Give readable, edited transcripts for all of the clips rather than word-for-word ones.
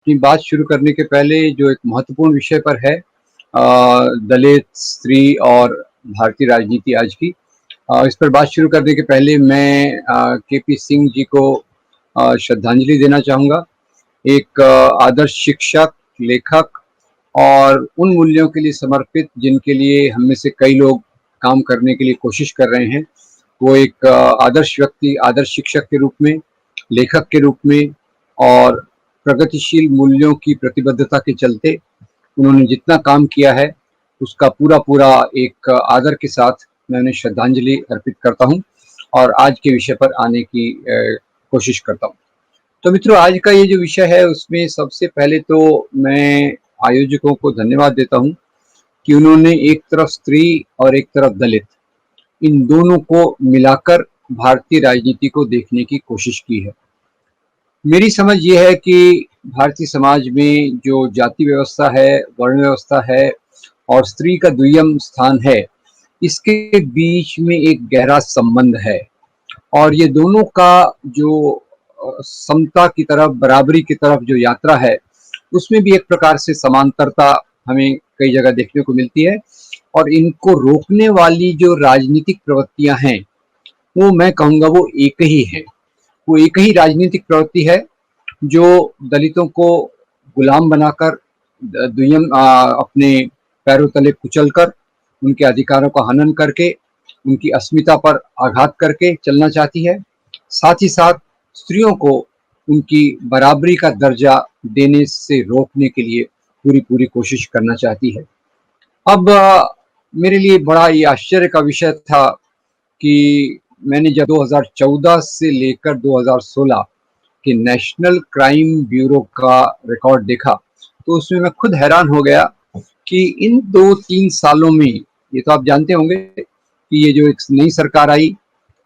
अपनी बात शुरू करने के पहले जो एक महत्वपूर्ण विषय पर है, दलित, स्त्री और भारतीय राजनीति आज की, इस पर बात शुरू करने के पहले मैं केपी सिंह जी को श्रद्धांजलि देना चाहूँगा। एक आदर्श शिक्षक, लेखक और उन मूल्यों के लिए समर्पित जिनके लिए हम में से कई लोग काम करने के लिए कोशिश कर रहे हैं। वो एक आदर्श व्यक्ति, आदर्श शिक्षक के रूप में, लेखक के रूप में और प्रगतिशील मूल्यों की प्रतिबद्धता के चलते उन्होंने जितना काम किया है उसका पूरा एक आदर के साथ मैं उन्हें श्रद्धांजलि अर्पित करता हूं और आज के विषय पर आने की कोशिश करता हूं। तो मित्रों, आज का ये जो विषय है उसमें सबसे पहले तो मैं आयोजकों को धन्यवाद देता हूं कि उन्होंने एक तरफ स्त्री और एक तरफ दलित, इन दोनों को मिलाकर भारतीय राजनीति को देखने की कोशिश की है। मेरी समझ ये है कि भारतीय समाज में जो जाति व्यवस्था है, वर्ण व्यवस्था है और स्त्री का दुय्यम स्थान है, इसके बीच में एक गहरा संबंध है और ये दोनों का जो समता की तरफ, बराबरी की तरफ जो यात्रा है, उसमें भी एक प्रकार से समांतरता हमें कई जगह देखने को मिलती है और इनको रोकने वाली जो राजनीतिक प्रवृत्तियां हैं, वो मैं कहूँगा वो एक ही है। वो एक ही राजनीतिक प्रवृत्ति है जो दलितों को गुलाम बनाकर, दुय्यम अपने पैरों तले कुचलकर, उनके अधिकारों का हनन करके, उनकी अस्मिता पर आघात करके चलना चाहती है। साथ ही साथ स्त्रियों को उनकी बराबरी का दर्जा देने से रोकने के लिए पूरी कोशिश करना चाहती है। अब मेरे लिए बड़ा ये आश्चर्य का विषय था कि मैंने जब 2014 से लेकर 2016 कि नेशनल क्राइम ब्यूरो का रिकॉर्ड देखा तो उसमें मैं खुद हैरान हो गया कि इन 2-3 सालों में, ये तो आप जानते होंगे कि ये जो एक नई सरकार आई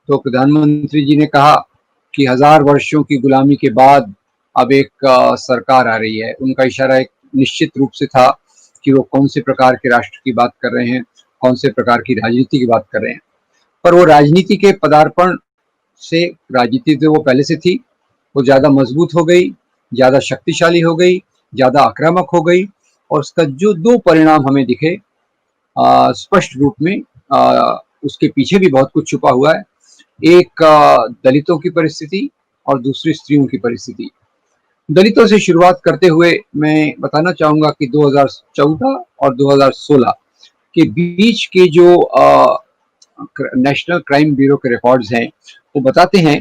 तो प्रधानमंत्री जी ने कहा कि 1000 वर्षों की गुलामी के बाद अब एक सरकार आ रही है। उनका इशारा एक निश्चित रूप से था कि वो कौन से प्रकार के राष्ट्र की बात कर रहे हैं, कौन से प्रकार की राजनीति की बात कर रहे हैं। पर वो राजनीति के पदार्पण से, राजनीति तो वो पहले से थी, वो ज़्यादा मजबूत हो गई, ज़्यादा शक्तिशाली हो गई, ज़्यादा आक्रामक हो गई और उसका जो 2 परिणाम हमें दिखे स्पष्ट रूप में, उसके पीछे भी बहुत कुछ छुपा हुआ है। एक दलितों की परिस्थिति और दूसरी स्त्रियों की परिस्थिति। दलितों से शुरुआत करते हुए मैं बताना चाहूँगा कि 2014 और 2016 के बीच के जो नेशनल क्राइम ब्यूरो के रिकॉर्ड्स हैं, वो बताते हैं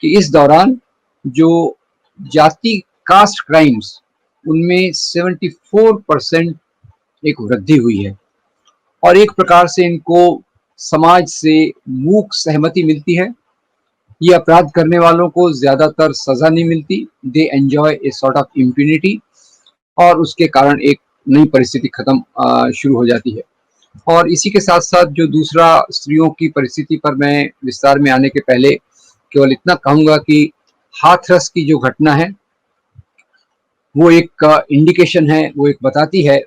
कि इस दौरान जो जाति कास्ट क्राइम्स, उनमें 74% एक वृद्धि हुई है और एक प्रकार से इनको समाज से मूक सहमति मिलती है। ये अपराध करने वालों को ज्यादातर सजा नहीं मिलती, they enjoy a sort of impunity और उसके कारण एक नई परिस्थिति खत्म शुरू हो जाती है। और इसी के साथ साथ जो दूसरा, स्त्रियों की परिस्थिति पर मैं विस्तार में आने के पहले केवल इतना कहूँगा कि हाथरस की जो घटना है वो एक इंडिकेशन है, वो एक बताती है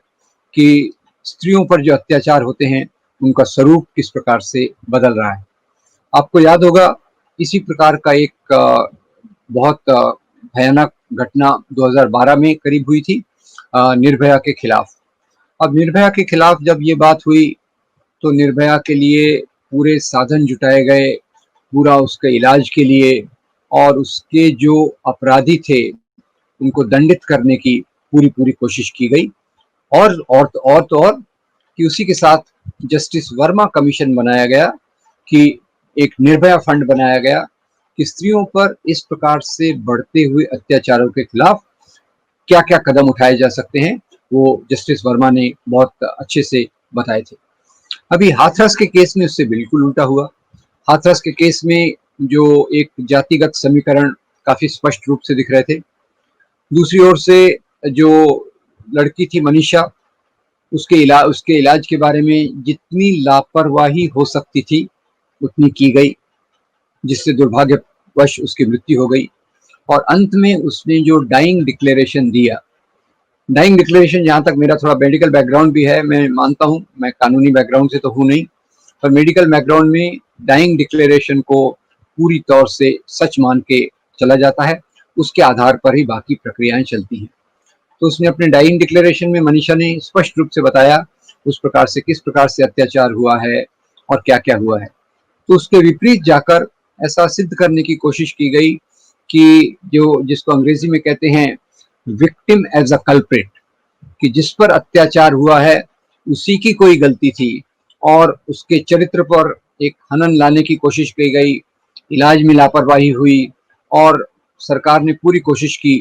कि स्त्रियों पर जो अत्याचार होते हैं उनका स्वरूप किस प्रकार से बदल रहा है। आपको याद होगा इसी प्रकार का एक बहुत भयानक घटना 2012 में करीब हुई थी निर्भया के खिलाफ। अब निर्भया के खिलाफ जब ये बात हुई तो निर्भया के लिए पूरे साधन जुटाए गए, पूरा उसके इलाज के लिए, और उसके जो अपराधी थे उनको दंडित करने की पूरी कोशिश की गई। और कि उसी के साथ जस्टिस वर्मा कमीशन बनाया गया, कि एक निर्भया फंड बनाया गया कि स्त्रियों पर इस प्रकार से बढ़ते हुए अत्याचारों के खिलाफ क्या क्या कदम उठाए जा सकते हैं, वो जस्टिस वर्मा ने बहुत अच्छे से बताए थे। अभी हाथरस के केस में उससे बिल्कुल उल्टा हुआ। हाथरस के केस में जो एक जातिगत समीकरण काफी स्पष्ट रूप से दिख रहे थे। दूसरी ओर से जो लड़की थी मनीषा, उसके इलाज के बारे में जितनी लापरवाही हो सकती थी उतनी की गई, जिससे दुर्भाग्यवश उसकी मृत्यु हो गई। और अंत में उसने जो डाइंग डिक्लेरेशन दिया, डाइंग डिक्लेरेशन, जहाँ तक मेरा थोड़ा मेडिकल बैकग्राउंड भी है, मैं मानता हूँ, मैं कानूनी बैकग्राउंड से तो हूँ नहीं, पर मेडिकल बैकग्राउंड में डाइंग डिक्लेरेशन को पूरी तौर से सच मान के चला जाता है, उसके आधार पर ही बाकी प्रक्रियाएं चलती हैं। तो उसने अपने डाइंग डिक्लेरेशन में मनीषा ने स्पष्ट रूप से बताया उस प्रकार से किस प्रकार से अत्याचार हुआ है और क्या क्या हुआ है। तो उसके विपरीत जाकर ऐसा सिद्ध करने की कोशिश की गई कि जो जिसको अंग्रेजी में कहते हैं विक्टिम एज अ कल्प्रिट, कि जिस पर अत्याचार हुआ है उसी की कोई गलती थी और उसके चरित्र पर एक हनन लाने की कोशिश की गई, इलाज में लापरवाही हुई और सरकार ने पूरी कोशिश की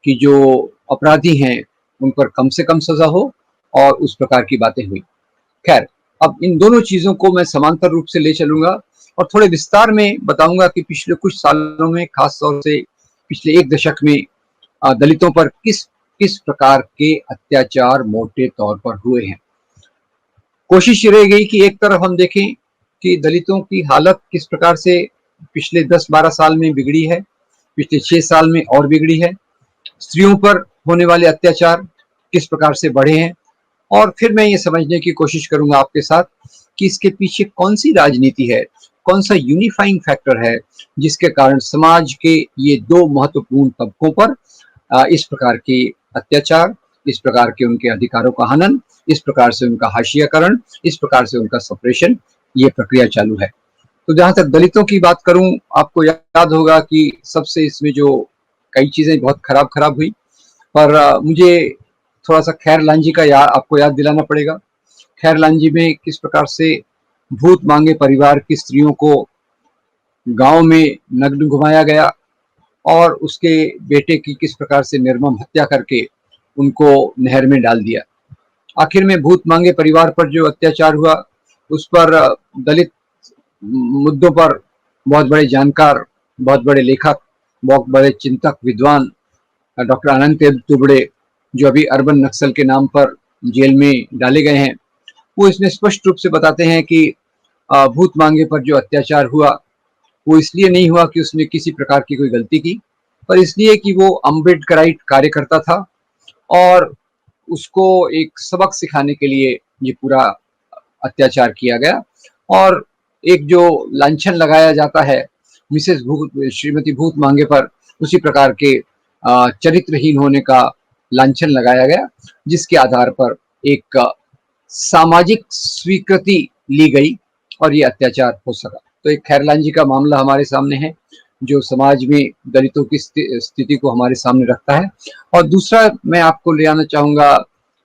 कि जो अपराधी हैं उन पर कम से कम सजा हो और उस प्रकार की बातें हुई। खैर, अब इन दोनों चीजों को मैं समांतर रूप से ले चलूंगा और थोड़े विस्तार में बताऊंगा कि पिछले कुछ सालों में, खास तौर से पिछले एक दशक में दलितों पर किस किस प्रकार के अत्याचार मोटे तौर पर हुए हैं। कोशिश ये रह गई कि एक तरफ हम देखें कि दलितों की हालत किस प्रकार से पिछले 10-12 साल में बिगड़ी है, पिछले 6 साल में और बिगड़ी है, स्त्रियों पर होने वाले अत्याचार किस प्रकार से बढ़े हैं, और फिर मैं ये समझने की कोशिश करूंगा आपके साथ कि इसके पीछे कौन सी राजनीति है, कौन सा यूनिफाइंग फैक्टर है जिसके कारण समाज के ये दो महत्वपूर्ण तबकों पर इस प्रकार के अत्याचार, इस प्रकार के उनके अधिकारों का हनन, इस प्रकार से उनका हाशियाकरण, इस प्रकार से उनका सप्रेशन, ये प्रक्रिया चालू है। तो जहां तक दलितों की बात करूं, आपको याद होगा कि सबसे इसमें जो कई चीजें बहुत खराब खराब हुई, पर मुझे थोड़ा सा खैर लांजी का आपको याद दिलाना पड़ेगा। खैर लांजी में किस प्रकार से भूत मांगे परिवार की स्त्रियों को गांव में नग्न घुमाया गया और उसके बेटे की किस प्रकार से निर्मम हत्या करके उनको नहर में डाल दिया। आखिर में भूत मांगे परिवार पर जो अत्याचार हुआ उस पर दलित मुद्दों पर बहुत बड़े जानकार, बहुत बड़े लेखक, बहुत बड़े चिंतक, विद्वान डॉक्टर अनंत तुबड़े, जो अभी अर्बन नक्सल के नाम पर जेल में डाले गए हैं, वो इसमें स्पष्ट रूप से बताते हैं कि भूत मांगे पर जो अत्याचार हुआ वो इसलिए नहीं हुआ कि उसने किसी प्रकार की कोई गलती की, पर इसलिए कि वो अम्बेडकराइट कार्यकर्ता था और उसको एक सबक सिखाने के लिए ये पूरा अत्याचार किया गया। और एक जो लांछन लगाया जाता है श्रीमती भूत मांगे पर, उसी प्रकार के चरित्रहीन होने का लांछन लगाया गया, जिसके आधार पर एक सामाजिक स्वीकृति ली गई और ये अत्याचार हो सका। तो एक खैरलांजी का मामला हमारे सामने है जो समाज में दलितों की स्थिति को हमारे सामने रखता है। और दूसरा मैं आपको ले आना चाहूंगा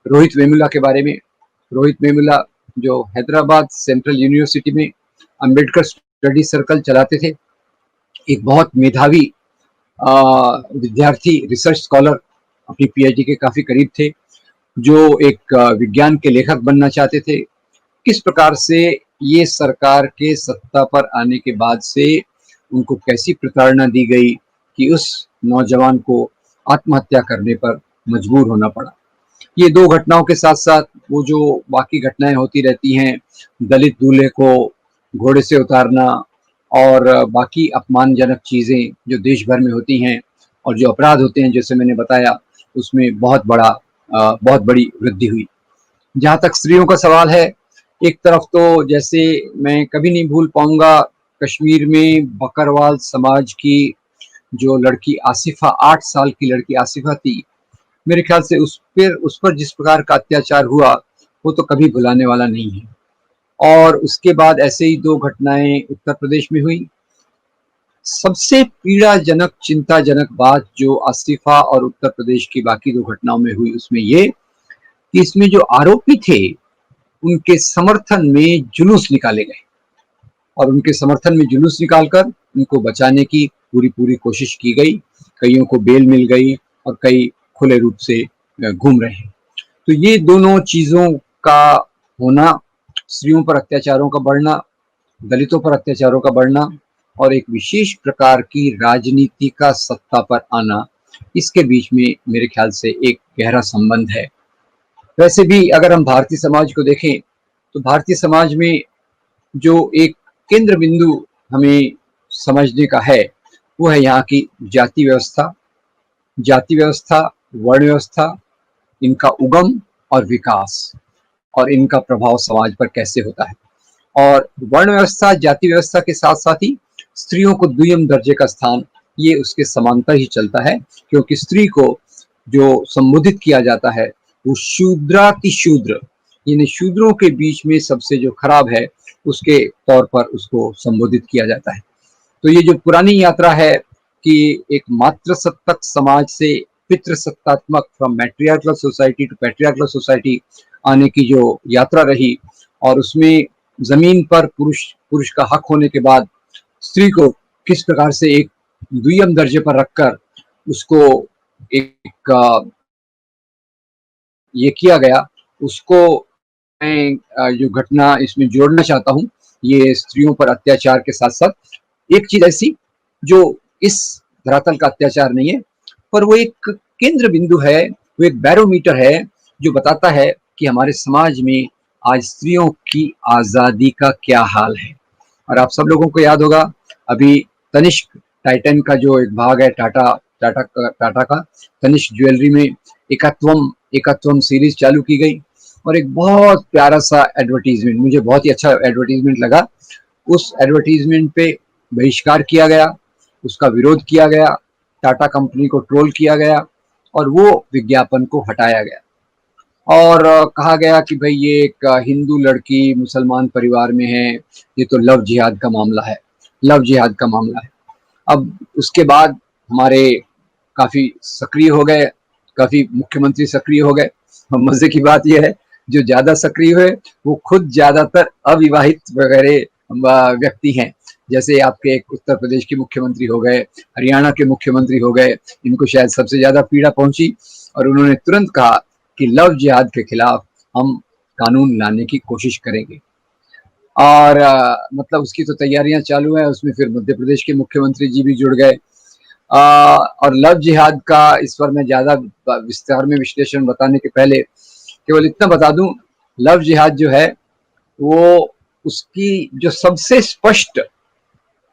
रोहित वेमुला के बारे में। रोहित वेमुला जो हैदराबाद सेंट्रल यूनिवर्सिटी में अंबेडकर स्टडी सर्कल चलाते थे, एक बहुत मेधावी विद्यार्थी, रिसर्च स्कॉलर, अपनी पीएचडी के काफी करीब थे, जो एक विज्ञान के लेखक बनना चाहते थे। किस प्रकार से ये सरकार के सत्ता पर आने के बाद से उनको कैसी प्रताड़ना दी गई कि उस नौजवान को आत्महत्या करने पर मजबूर होना पड़ा। ये दो घटनाओं के साथ साथ वो जो बाकी घटनाएं होती रहती हैं, दलित दूल्हे को घोड़े से उतारना और बाकी अपमानजनक चीज़ें जो देश भर में होती हैं और जो अपराध होते हैं, जैसे मैंने बताया, उसमें बहुत बड़ी वृद्धि हुई। जहाँ तक स्त्रियों का सवाल है, एक तरफ तो जैसे मैं कभी नहीं भूल पाऊंगा, कश्मीर में बकरवाल समाज की जो लड़की आसिफा, 8 साल की लड़की आसिफा थी, मेरे ख्याल से उस पर जिस प्रकार का अत्याचार हुआ वो तो कभी भुलाने वाला नहीं है। और उसके बाद ऐसे ही दो घटनाएं उत्तर प्रदेश में हुई। सबसे पीड़ाजनक, चिंताजनक बात जो आसिफा और उत्तर प्रदेश की बाकी दो घटनाओं में हुई, उसमें ये कि इसमें जो आरोपी थे उनके समर्थन में जुलूस निकाले गए और उनके समर्थन में जुलूस निकालकर उनको बचाने की पूरी कोशिश की गई। कईयों को बेल मिल गई और कई खुले रूप से घूम रहे हैं। तो ये दोनों चीजों का होना, स्त्रियों पर अत्याचारों का बढ़ना, दलितों पर अत्याचारों का बढ़ना और एक विशेष प्रकार की राजनीति का सत्ता पर आना, इसके बीच में मेरे ख्याल से एक गहरा संबंध है। वैसे भी अगर हम भारतीय समाज को देखें तो भारतीय समाज में जो एक केंद्र बिंदु हमें समझने का है वो है यहाँ की जाति व्यवस्था। जाति व्यवस्था, वर्ण व्यवस्था, इनका उगम और विकास और इनका प्रभाव समाज पर कैसे होता है। और वर्ण व्यवस्था, जाति व्यवस्था के साथ साथ ही स्त्रियों को द्वितीय दर्जे का स्थान, ये उसके समांतर ही चलता है, क्योंकि स्त्री को जो संबोधित किया जाता है वो शूद्राति शूद्र, यानी शूद्रों के बीच में सबसे जो खराब है उसके तौर पर उसको संबोधित किया जाता है। तो ये जो पुरानी यात्रा है कि एक मातृसत्तक समाज से पितृसत्तात्मक, from matriarchal society to patriarchal society आने की जो यात्रा रही, और उसमें जमीन पर पुरुष पुरुष का हक होने के बाद स्त्री को किस प्रकार से एक दुय्यम दर्जे पर रखकर उसको एक ये किया गया, उसको मैं जो घटना इसमें जोड़ना चाहता हूँ, ये स्त्रियों पर अत्याचार के साथ-साथ एक चीज़ ऐसी जो इस धरातल का अत्याचार नहीं है, पर वो एक केंद्र बिंदु है, वो एक बैरोमीटर है, जो बताता है कि हमारे समाज में आज स्त्रियों की आज़ादी का क्या हाल है। और आप सब लोगों को याद होगा, अभी तनिष्क टाइटन का जो एक भाग है टाटा का तनिष्क ज्वेलरी में एकत्वम एकत्वम सीरीज चालू की गई, और एक बहुत प्यारा सा एडवर्टीजमेंट, मुझे बहुत ही अच्छा एडवर्टीजमेंट लगा। उस एडवर्टीजमेंट पे बहिष्कार किया गया, उसका विरोध किया गया, टाटा कंपनी को ट्रोल किया गया और वो विज्ञापन को हटाया गया, और कहा गया कि भाई ये एक हिंदू लड़की मुसलमान परिवार में है, ये तो लव जिहाद का मामला है, लव जिहाद का मामला है। अब उसके बाद हमारे काफ़ी सक्रिय हो गए, काफ़ी मुख्यमंत्री सक्रिय हो गए। मज़े की बात ये है, जो ज़्यादा सक्रिय हुए वो खुद ज़्यादातर अविवाहित वगैरह व्यक्ति हैं। जैसे आपके एक उत्तर प्रदेश के मुख्यमंत्री हो गए, हरियाणा के मुख्यमंत्री हो गए, इनको शायद सबसे ज़्यादा पीड़ा पहुंची, और उन्होंने तुरंत कहा कि लव जिहाद के खिलाफ हम कानून लाने की कोशिश करेंगे। और मतलब उसकी तो तैयारियां चालू हैं, उसमें फिर मध्य प्रदेश के मुख्यमंत्री जी भी जुड़ गए। और लव जिहाद का इस पर मैं ज़्यादा विस्तार में विश्लेषण बताने के पहले केवल इतना बता दूं, लव जिहाद जो है वो उसकी जो सबसे स्पष्ट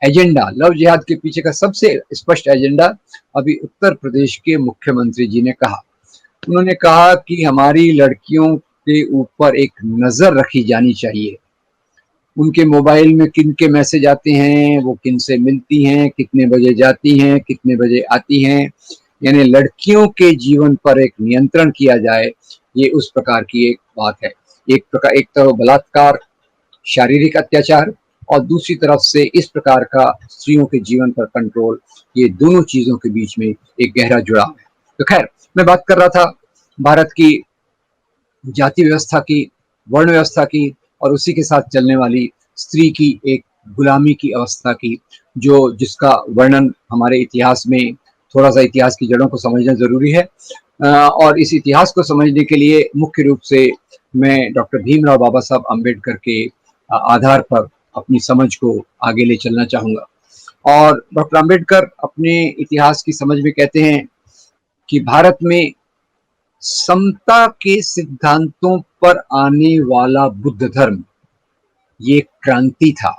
एजेंडा, लव जिहाद के पीछे का सबसे स्पष्ट एजेंडा अभी उत्तर प्रदेश के मुख्यमंत्री जी ने कहा। उन्होंने कहा कि हमारी लड़कियों के ऊपर एक नज़र रखी जानी चाहिए, उनके मोबाइल में किन के मैसेज आते हैं, वो किन से मिलती हैं, कितने बजे जाती हैं, कितने बजे आती हैं, यानी लड़कियों के जीवन पर एक नियंत्रण किया जाए, ये उस प्रकार की एक बात है। एक तरफ बलात्कार, शारीरिक अत्याचार, और दूसरी तरफ से इस प्रकार का स्त्रियों के जीवन पर कंट्रोल, ये दोनों चीज़ों के बीच में एक गहरा जुड़ाव है। तो खैर, मैं बात कर रहा था भारत की जाति व्यवस्था की, वर्ण व्यवस्था की, और उसी के साथ चलने वाली स्त्री की एक गुलामी की अवस्था की, जो जिसका वर्णन हमारे इतिहास में, थोड़ा सा इतिहास की जड़ों को समझना ज़रूरी है। और इस इतिहास को समझने के लिए मुख्य रूप से मैं डॉक्टर भीमराव बाबा साहब अम्बेडकर के आधार पर अपनी समझ को आगे ले चलना चाहूँगा। और डॉक्टर अम्बेडकर अपने इतिहास की समझ में कहते हैं कि भारत में समता के सिद्धांतों पर आने वाला बुद्ध धर्म ये क्रांति था।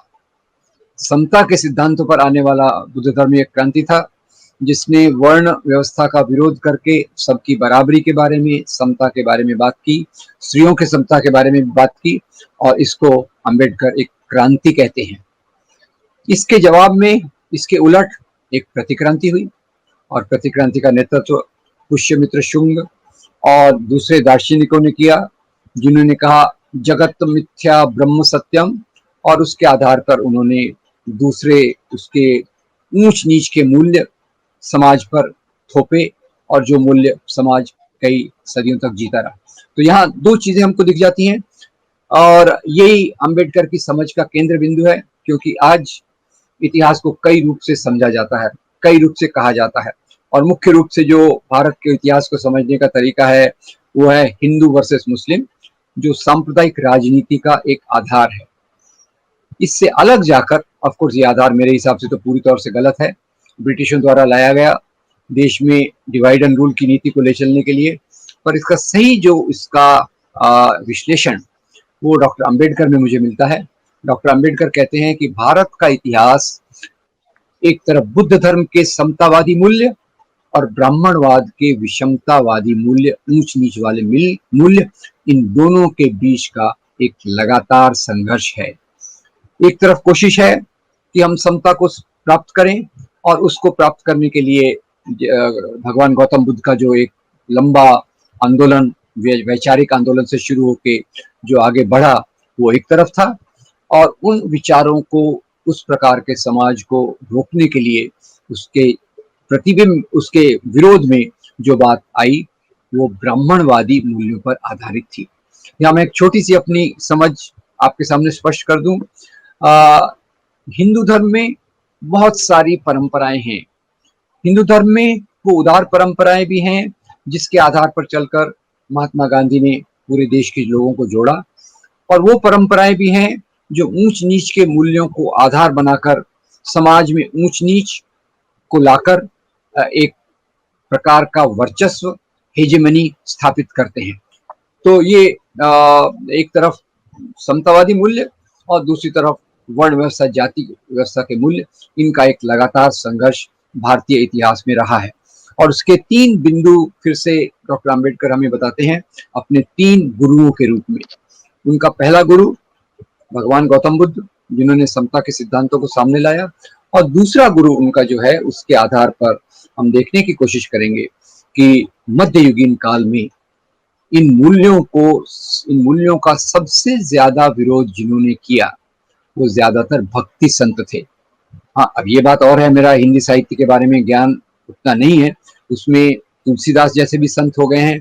समता के सिद्धांतों पर आने वाला बुद्ध धर्म एक क्रांति था, जिसने वर्ण व्यवस्था का विरोध करके सबकी बराबरी के बारे में, समता के बारे में बात की, स्त्रियों के समता के बारे में बात की, और इसको अम्बेडकर एक क्रांति कहते हैं। इसके जवाब में, इसके उलट एक प्रतिक्रांति हुई, और प्रतिक्रांति का नेतृत्व पुष्यमित्र शुंग और दूसरे दार्शनिकों ने किया, जिन्होंने कहा जगत मिथ्या ब्रह्म सत्यम, और उसके आधार पर उन्होंने दूसरे उसके ऊंच नीच के मूल्य समाज पर थोपे, और जो मूल्य समाज कई सदियों तक जीता रहा। तो यहाँ दो चीजें हमको दिख जाती हैं, और यही अंबेडकर की समझ का केंद्र बिंदु है, क्योंकि आज इतिहास को कई रूप से समझा जाता है, कई रूप से कहा जाता है, और मुख्य रूप से जो भारत के इतिहास को समझने का तरीका है वो है हिंदू वर्सेस मुस्लिम, जो सांप्रदायिक राजनीति का एक आधार है। इससे अलग जाकर, ऑफ कोर्स ये आधार मेरे हिसाब से तो पूरी तौर से गलत है, ब्रिटिशों द्वारा लाया गया देश में डिवाइड एंड रूल की नीति को ले चलने के लिए, पर इसका सही जो इसका विश्लेषण वो डॉक्टर अंबेडकर में मुझे मिलता है। डॉक्टर अंबेडकर कहते हैं कि भारत का इतिहास एक तरफ बुद्ध धर्म के समतावादी मूल्य और ब्राह्मणवाद के विषमतावादी मूल्य, ऊंच नीच वाले मूल्य, इन दोनों के बीच का एक लगातार संघर्ष है। एक तरफ कोशिश है कि हम समता को प्राप्त करें, और उसको प्राप्त करने के लिए भगवान गौतम बुद्ध का जो एक लंबा आंदोलन, वैचारिक आंदोलन से शुरू होके जो आगे बढ़ा वो एक तरफ था, और उन विचारों को, उस प्रकार के समाज को रोकने के लिए उसके प्रतिबिंब, उसके विरोध में जो बात आई वो ब्राह्मणवादी मूल्यों पर आधारित थी। यहाँ मैं एक छोटी सी अपनी समझ आपके सामने स्पष्ट कर दूं। हिंदू धर्म में बहुत सारी परंपराएं हैं। हिंदू धर्म में वो उदार परंपराएं भी हैं जिसके आधार पर चलकर महात्मा गांधी ने पूरे देश के लोगों को जोड़ा, और वो परंपराएं भी हैं जो ऊंच नीच के मूल्यों को आधार बनाकर समाज में ऊंच नीच को लाकर एक प्रकार का वर्चस्व, हेजेमनी स्थापित करते हैं। तो ये एक तरफ समतावादी मूल्य और दूसरी तरफ वर्ण व्यवस्था, जाति व्यवस्था के मूल्य, इनका एक लगातार संघर्ष भारतीय इतिहास में रहा है। और उसके 3 बिंदु फिर से डॉक्टर आम्बेडकर हमें बताते हैं अपने 3 गुरुओं के रूप में। उनका पहला गुरु भगवान गौतम बुद्ध, जिन्होंने समता के सिद्धांतों को सामने लाया, और दूसरा गुरु उनका जो है उसके आधार पर हम देखने की कोशिश करेंगे कि मध्ययुगीन काल में इन मूल्यों का सबसे ज्यादा विरोध जिन्होंने किया वो ज्यादातर भक्ति संत थे। हाँ, अब ये बात और है, मेरा हिंदी साहित्य के बारे में ज्ञान उतना नहीं है, उसमें तुलसीदास जैसे भी संत हो गए हैं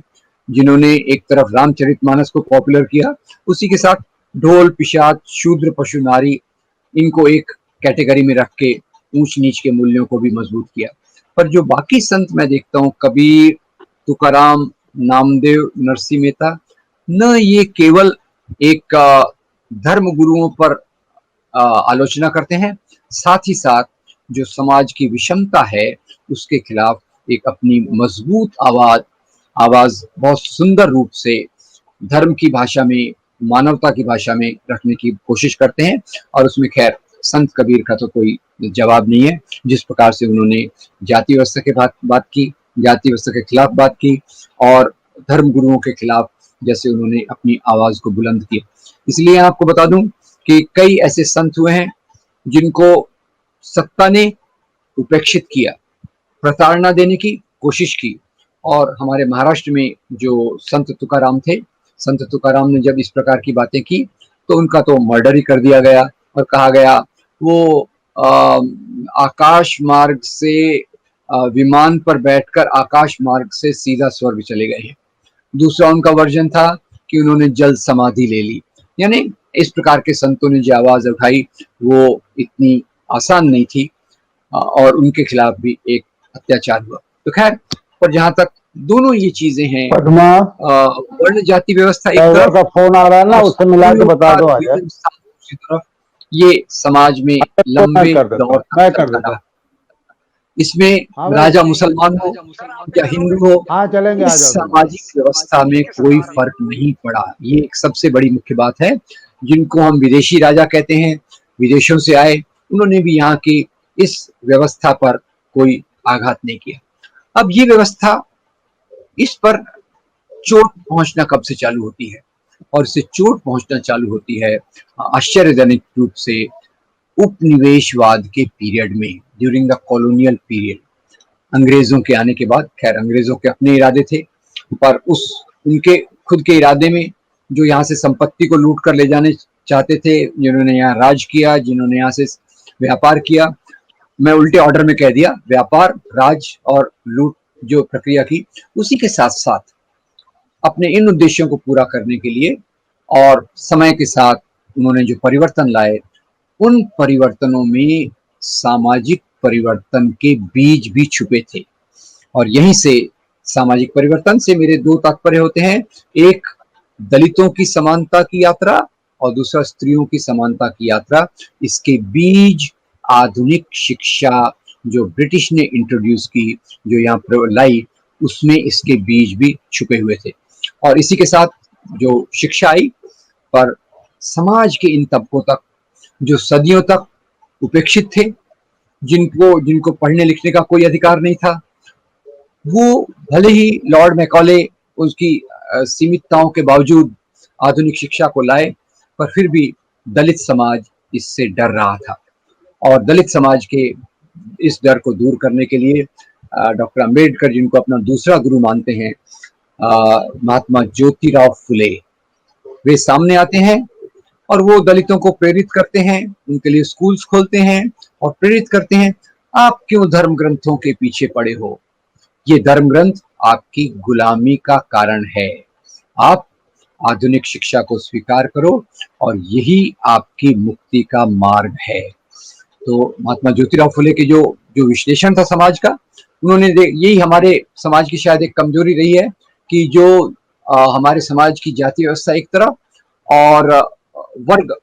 जिन्होंने एक तरफ रामचरितमानस को पॉपुलर किया, उसी के साथ ढोल पिशाच शूद्र पशु नारी इनको एक कैटेगरी में रख के ऊंच नीच के मूल्यों को भी मजबूत किया। पर जो बाकी संत मैं देखता हूँ, कबीर, तुकाराम, नामदेव, नरसिंह मेहता, न ये केवल एक धर्म गुरुओं पर आलोचना करते हैं, साथ ही साथ जो समाज की विषमता है उसके खिलाफ एक अपनी मजबूत आवाज बहुत सुंदर रूप से धर्म की भाषा में, मानवता की भाषा में रखने की कोशिश करते हैं। और उसमें खैर संत कबीर का तो कोई जवाब नहीं है, जिस प्रकार से उन्होंने जाति व्यवस्था के बात की, जाति व्यवस्था के खिलाफ बात की, और धर्म गुरुओं के खिलाफ जैसे उन्होंने अपनी आवाज को बुलंद किया। इसलिए आपको बता दूं कि कई ऐसे संत हुए हैं जिनको सत्ता ने उपेक्षित किया, प्रताड़ना देने की कोशिश की। और हमारे महाराष्ट्र में जो संत तुकाराम थे, संत तुकाराम ने जब इस प्रकार की बातें की तो उनका तो मर्डर ही कर दिया गया, और कहा गया वो आकाश मार्ग से विमान पर बैठकर आकाश मार्ग से सीधा स्वर्ग चले गए हैं। दूसरा उनका वर्जन था कि उन्होंने जल समाधि ले ली। यानी इस प्रकार के संतों ने जो आवाज उठाई वो इतनी आसान नहीं थी, और उनके खिलाफ भी एक अत्याचार हुआ। तो खैर, पर जहां तक दोनों ये चीजें हैं, वर्ण जाति व्यवस्था एक तरफ का फोन आ रहा है ना, उससे मिला के बता दो। दूसरी तरफ ये समाज में लंबे दौर तक चलता रहा। इसमें राजा मुसलमान हो या हिंदू हो, चलेंगे, इस सामाजिक व्यवस्था में कोई फर्क नहीं पड़ा। ये एक सबसे बड़ी मुख्य बात है। जिनको हम विदेशी राजा कहते हैं, विदेशों से आए, उन्होंने भी यहाँ की इस व्यवस्था पर कोई आघात नहीं किया। अब ये व्यवस्था, इस पर चोट पहुंचना कब से चालू होती है, और इससे चोट पहुंचना चालू होती है आश्चर्यजनक रूप से उपनिवेशवाद के पीरियड में, ड्यूरिंग द कॉलोनियल पीरियड। अंग्रेजों के आने के बाद, खैर अंग्रेजों के अपने इरादे थे, पर उनके खुद के इरादे में जो यहाँ से संपत्ति को लूट कर ले जाने चाहते थे, जिन्होंने यहाँ राज किया, जिन्होंने यहाँ से व्यापार किया, मैं उल्टे ऑर्डर में कह दिया, व्यापार, राज और लूट जो प्रक्रिया की, उसी के साथ साथ अपने इन उद्देश्यों को पूरा करने के लिए और समय के साथ उन्होंने जो परिवर्तन लाए, उन परिवर्तनों में सामाजिक परिवर्तन के बीज भी छुपे थे। और यहीं से सामाजिक परिवर्तन से मेरे 2 तात्पर्य होते हैं, एक दलितों की समानता की यात्रा और दूसरा स्त्रियों की समानता की यात्रा। इसके बीज आधुनिक शिक्षा जो ब्रिटिश ने इंट्रोड्यूस की, जो यहाँ लाई, उसमें इसके बीज भी छुपे हुए थे। और इसी के साथ जो शिक्षा आई, पर समाज के इन तबकों तक जो सदियों तक उपेक्षित थे, जिनको पढ़ने लिखने का कोई अधिकार नहीं था, वो भले ही लॉर्ड मैकॉले उसकी सीमितताओं के बावजूद आधुनिक शिक्षा को लाए, पर फिर भी दलित समाज इससे डर रहा था। और दलित समाज के इस डर को दूर करने के लिए डॉक्टर अंबेडकर जिनको अपना दूसरा गुरु मानते हैं, महात्मा ज्योतिराव फुले, वे सामने आते हैं और वो दलितों को प्रेरित करते हैं, उनके लिए स्कूल्स खोलते हैं और प्रेरित करते हैं, आप क्यों धर्म ग्रंथों के पीछे पड़े हो? ये धर्म ग्रंथ आपकी गुलामी का कारण है। आप आधुनिक शिक्षा को स्वीकार करो और यही आपकी मुक्ति का मार्ग है। तो महात्मा ज्योतिराव फुले के जो जो विश्लेषण था समाज का, उन्होंने यही हमारे समाज की शायद एक कमजोरी रही है कि जो हमारे समाज की जाति व्यवस्था एक तरफ और वर्ग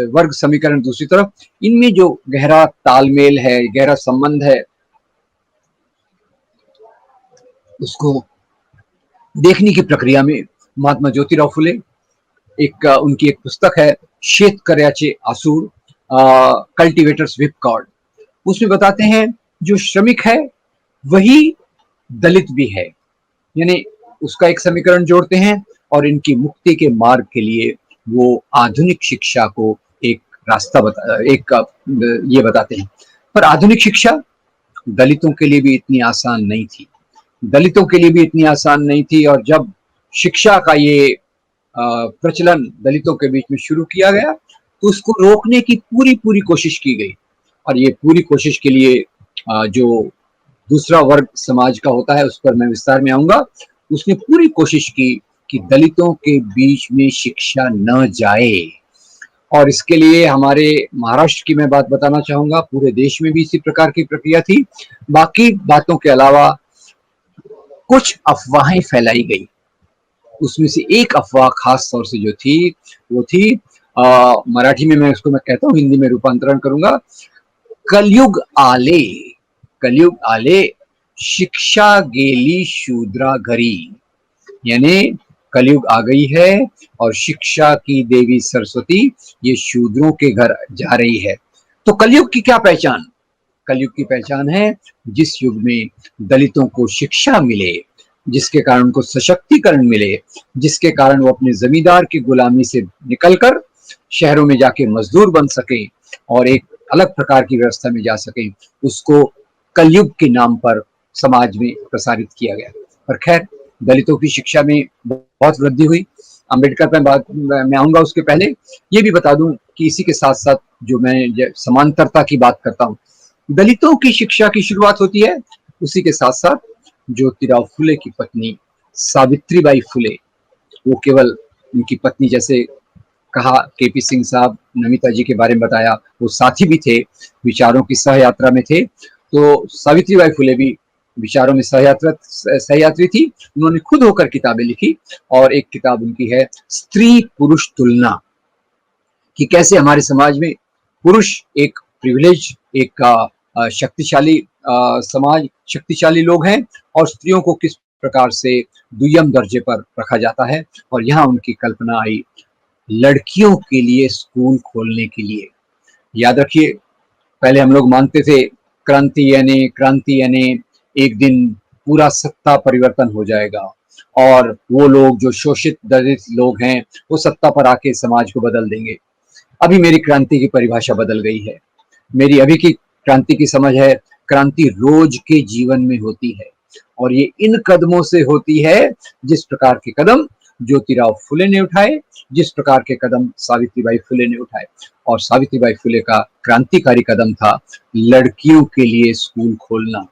वर्ग समीकरण दूसरी तरफ, इनमें जो गहरा तालमेल है, गहरा संबंध है, उसको देखने की प्रक्रिया में महात्मा ज्योतिराव फुले, उनकी एक पुस्तक है शेतकऱ्याचे आसूड, कल्टीवेटर्स व्हिप कॉर्ड, उसमें बताते हैं जो श्रमिक है वही दलित भी है, यानी उसका एक समीकरण जोड़ते हैं और इनकी मुक्ति के मार्ग के लिए वो आधुनिक शिक्षा को एक रास्ता ये बताते हैं। पर आधुनिक शिक्षा दलितों के लिए भी इतनी आसान नहीं थी, दलितों के लिए भी इतनी आसान नहीं थी। और जब शिक्षा का ये प्रचलन दलितों के बीच में शुरू किया गया तो उसको रोकने की पूरी पूरी कोशिश की गई। और ये पूरी कोशिश के लिए जो दूसरा वर्ग समाज का होता है उस पर मैं विस्तार में आऊंगा, उसने पूरी कोशिश की कि दलितों के बीच में शिक्षा न जाए। और इसके लिए हमारे महाराष्ट्र की मैं बात बताना चाहूंगा, पूरे देश में भी इसी प्रकार की प्रक्रिया थी। बाकी बातों के अलावा कुछ अफवाहें फैलाई गई, उसमें से एक अफवाह खास तौर से जो थी वो थी, मराठी में मैं उसको कहता हूँ, हिंदी में रूपांतरण करूंगा, कलयुग आले, कलयुग आले शिक्षा गेली शूद्रा घरी, यानी कलयुग आ गई है और शिक्षा की देवी सरस्वती ये शूद्रों के घर जा रही है। तो कलयुग की क्या पहचान? कलयुग की पहचान है जिस युग में दलितों को शिक्षा मिले, जिसके कारण उनको सशक्तिकरण मिले, जिसके कारण वो अपने जमींदार की गुलामी से निकलकर शहरों में जाके मजदूर बन सके और एक अलग प्रकार की व्यवस्था में जा सके, उसको कलयुग के नाम पर समाज में प्रसारित किया गया। पर खैर, दलितों की शिक्षा में बहुत वृद्धि हुई। अंबेडकर पर बात मैं आऊंगा, उसके पहले ये भी बता दूं कि इसी के साथ साथ जो मैं समांतरता की बात करता हूँ, दलितों की शिक्षा की शुरुआत होती है उसी के साथ साथ ज्योतिराव फुले की पत्नी सावित्रीबाई फुले, वो केवल उनकी पत्नी जैसे कहा, केपी सिंह साहब नमिता जी के बारे में बताया, वो साथी भी थे, विचारों की सहयात्रा में थे। तो सावित्रीबाई फुले भी विचारों में सहयात्री थी। उन्होंने खुद होकर किताबें लिखी और एक किताब उनकी है स्त्री पुरुष तुलना, कि कैसे हमारे समाज में पुरुष एक प्रिविलेज, एक शक्तिशाली समाज, शक्तिशाली लोग हैं और स्त्रियों को किस प्रकार से दुय्यम दर्जे पर रखा जाता है। और यहाँ उनकी कल्पना आई लड़कियों के लिए स्कूल खोलने के लिए। याद रखिए, पहले हम लोग मानते थे क्रांति यानी एक दिन पूरा सत्ता परिवर्तन हो जाएगा और वो लोग जो शोषित दलित लोग हैं वो सत्ता पर आके समाज को बदल देंगे। अभी मेरी क्रांति की परिभाषा बदल गई है। मेरी अभी की क्रांति की समझ है, क्रांति रोज के जीवन में होती है और ये इन कदमों से होती है जिस प्रकार के कदम ज्योतिराव फुले ने उठाए, जिस प्रकार के कदम सावित्रीबाई फुले ने उठाए। और सावित्रीबाई फुले का क्रांतिकारी कदम था लड़कियों के लिए स्कूल खोलना।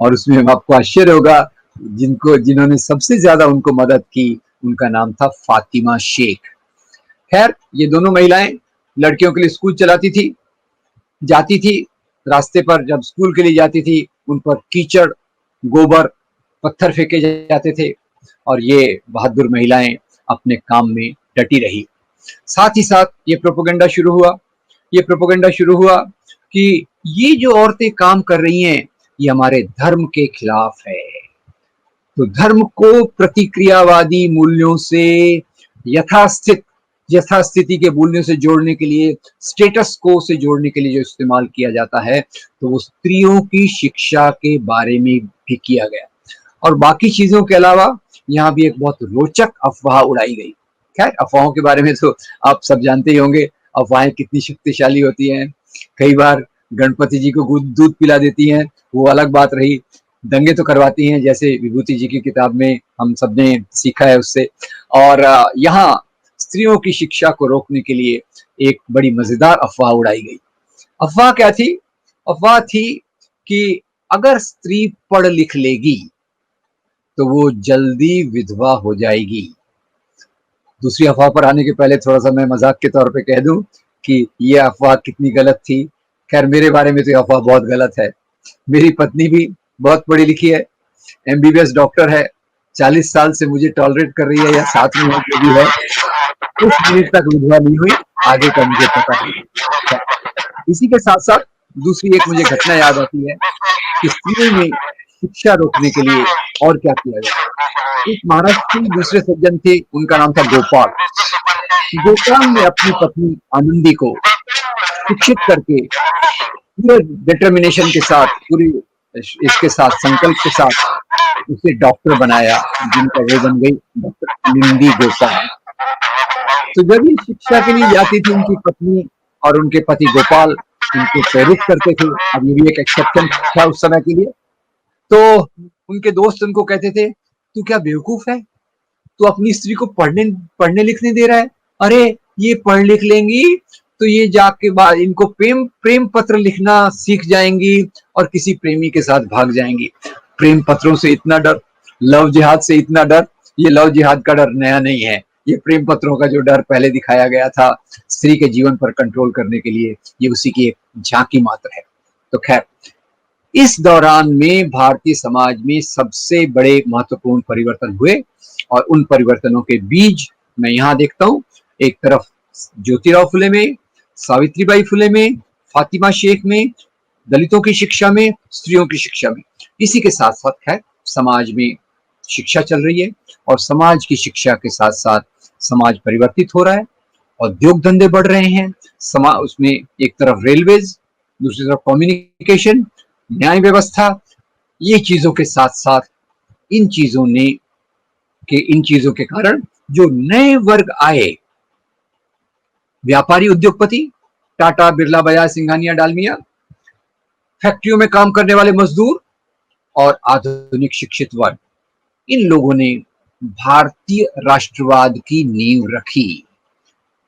और उसमें आपको आश्चर्य होगा, जिन्होंने सबसे ज्यादा उनको मदद की उनका नाम था फातिमा शेख। खैर, ये दोनों महिलाएं लड़कियों के लिए स्कूल चलाती थी, जाती थी, रास्ते पर जब स्कूल के लिए जाती थी उन पर कीचड़, गोबर, पत्थर फेंके जाते थे और ये बहादुर महिलाएं अपने काम में डटी रही। साथ ही साथ ये प्रोपेगेंडा शुरू हुआ कि ये जो औरतें काम कर रही हैं ये हमारे धर्म के खिलाफ है। तो धर्म को प्रतिक्रियावादी मूल्यों से यथास्थिति के मूल्यों से जोड़ने के लिए, स्टेटस को से जोड़ने के लिए जो इस्तेमाल किया जाता है, तो वो स्त्रियों की शिक्षा के बारे में भी किया गया। और बाकी चीजों के अलावा यहाँ भी एक बहुत रोचक अफवाह उड़ाई गई। खैर, अफवाहों के बारे में तो आप सब जानते ही होंगे, अफवाहें कितनी शक्तिशाली होती हैं। कई बार गणपति जी को दूध पिला देती हैं, वो अलग बात रही। दंगे तो करवाती हैं, जैसे विभूति जी की किताब में हम सबने सीखा है उससे। और यहाँ स्त्रियों की शिक्षा को रोकने के लिए एक बड़ी मजेदार अफवाह उड़ाई गई। अफवाह क्या थी? अफवाह थी कि अगर स्त्री पढ़ लिख लेगी तो वो जल्दी विधवा हो जाएगी। दूसरी अफवाह पर आने के पहले थोड़ा सा मैं मजाक के तौर पे कह दूं कि ये अफवाह कितनी गलत थी। खैर, मेरे बारे में तो ये अफवाह बहुत गलत है। मेरी पत्नी भी बहुत पढ़ी लिखी है, एमबीबीएस डॉक्टर है, 40 साल से मुझे टॉलरेट कर रही है, या साथ में है जो भी है, कुछ मिनट तक विधवा नहीं हुई, आगे का मुझे पता नहीं। इसी के साथ साथ दूसरी एक मुझे घटना याद आती है कि स्त्रियों में शिक्षा रोकने के लिए और क्या किया जाए। एक महाराष्ट्र के दूसरे सज्जन थे, उनका नाम था गोपाल। गोपाल ने अपनी पत्नी आनंदी को शिक्षित करके पूरे डिटर्मिनेशन के साथ, पूरी इसके साथ, संकल्प के साथ उसे डॉक्टर बनाया, जिनका वो बन गई डॉक्टर आनंदी गोपाल। तो जब ये शिक्षा के लिए जाती थी उनकी पत्नी और उनके पति गोपाल उनको प्रेरित करते थे। अब ये भी एक एक्सेप्शन था उस समय के लिए। तो उनके दोस्त उनको कहते थे, तू क्या बेवकूफ है, तू अपनी स्त्री को पढ़ने पढ़ने लिखने दे रहा है? अरे ये पढ़ लिख लेंगी तो ये जाके बाद इनको प्रेम प्रेम पत्र लिखना सीख जाएंगी और किसी प्रेमी के साथ भाग जाएंगी। प्रेम पत्रों से इतना डर, लव जिहाद से इतना डर, ये लव जिहाद का डर नया नहीं है। ये प्रेम पत्रों का जो डर पहले दिखाया गया था स्त्री के जीवन पर कंट्रोल करने के लिए, ये उसी की एक झांकी मात्र है। तो खैर, इस दौरान में भारतीय समाज में सबसे बड़े महत्वपूर्ण परिवर्तन हुए और उन परिवर्तनों के बीज मैं यहाँ देखता हूँ। एक तरफ ज्योतिराव फुले में, सावित्रीबाई फुले में, फातिमा शेख में, दलितों की शिक्षा में, स्त्रियों की शिक्षा में। इसी के साथ साथ है समाज में शिक्षा चल रही है और समाज की शिक्षा के साथ साथ समाज परिवर्तित हो रहा है, उद्योग धंधे बढ़ रहे हैं, समाज उसमें एक तरफ रेलवेज, दूसरी तरफ कम्युनिकेशन, न्याय व्यवस्था। ये चीजों के साथ साथ इन चीजों के कारण जो नए वर्ग आए, व्यापारी उद्योगपति, टाटा बिरला बजाज सिंघानिया डालमिया, फैक्ट्रियों में काम करने वाले मजदूर और आधुनिक शिक्षित वर्ग, इन लोगों ने भारतीय राष्ट्रवाद की नींव रखी।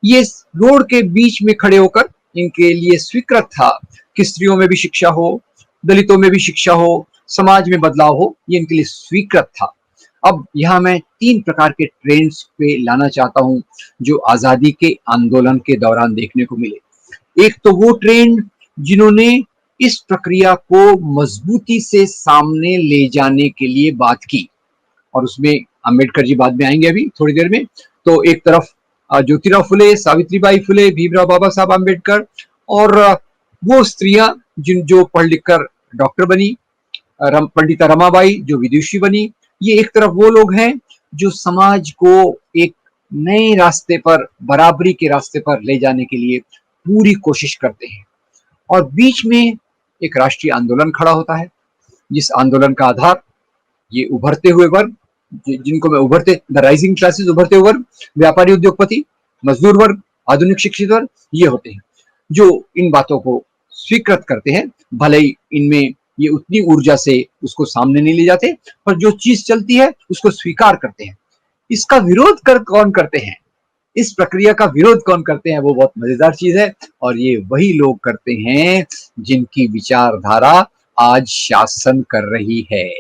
ये रोड के बीच में खड़े होकर इनके लिए स्वीकृत था कि स्त्रियों में भी शिक्षा हो, दलितों में भी शिक्षा हो, समाज में बदलाव हो, ये इनके लिए स्वीकृत था। अब यहाँ मैं 3 प्रकार के ट्रेंड्स पे लाना चाहता हूँ जो आजादी के आंदोलन के दौरान देखने को मिले। एक तो वो ट्रेंड जिन्होंने इस प्रक्रिया को मजबूती से सामने ले जाने के लिए बात की, और उसमें अम्बेडकर जी बाद में आएंगे अभी थोड़ी देर में। तो एक तरफ ज्योतिराव फुले, सावित्रीबाई फुले, भीमराव बाबा साहब अम्बेडकर, और वो स्त्रियां जो पढ़ लिख कर डॉक्टर बनी, पंडिता रमाबाई जो विदुषी बनी। ये एक तरफ वो लोग हैं जो समाज को एक नए रास्ते पर, बराबरी के रास्ते पर ले जाने के लिए पूरी कोशिश करते हैं। और बीच में एक राष्ट्रीय आंदोलन खड़ा होता है, जिस आंदोलन का आधार ये उभरते हुए वर्ग, जिनको मैं उभरते, द राइजिंग क्लासेस, उभरते हुए वर्ग, व्यापारी उद्योगपति, मजदूर वर्ग, आधुनिक शिक्षित वर्ग, ये होते हैं जो इन बातों को स्वीकृत करते हैं। भले ही इनमें ये उतनी ऊर्जा से उसको सामने नहीं ले जाते, पर जो चीज चलती है उसको स्वीकार करते हैं। इसका विरोध कौन करते हैं, इस प्रक्रिया का विरोध कौन करते हैं, वो बहुत मजेदार चीज है। और ये वही लोग करते हैं जिनकी विचारधारा आज शासन कर रही है।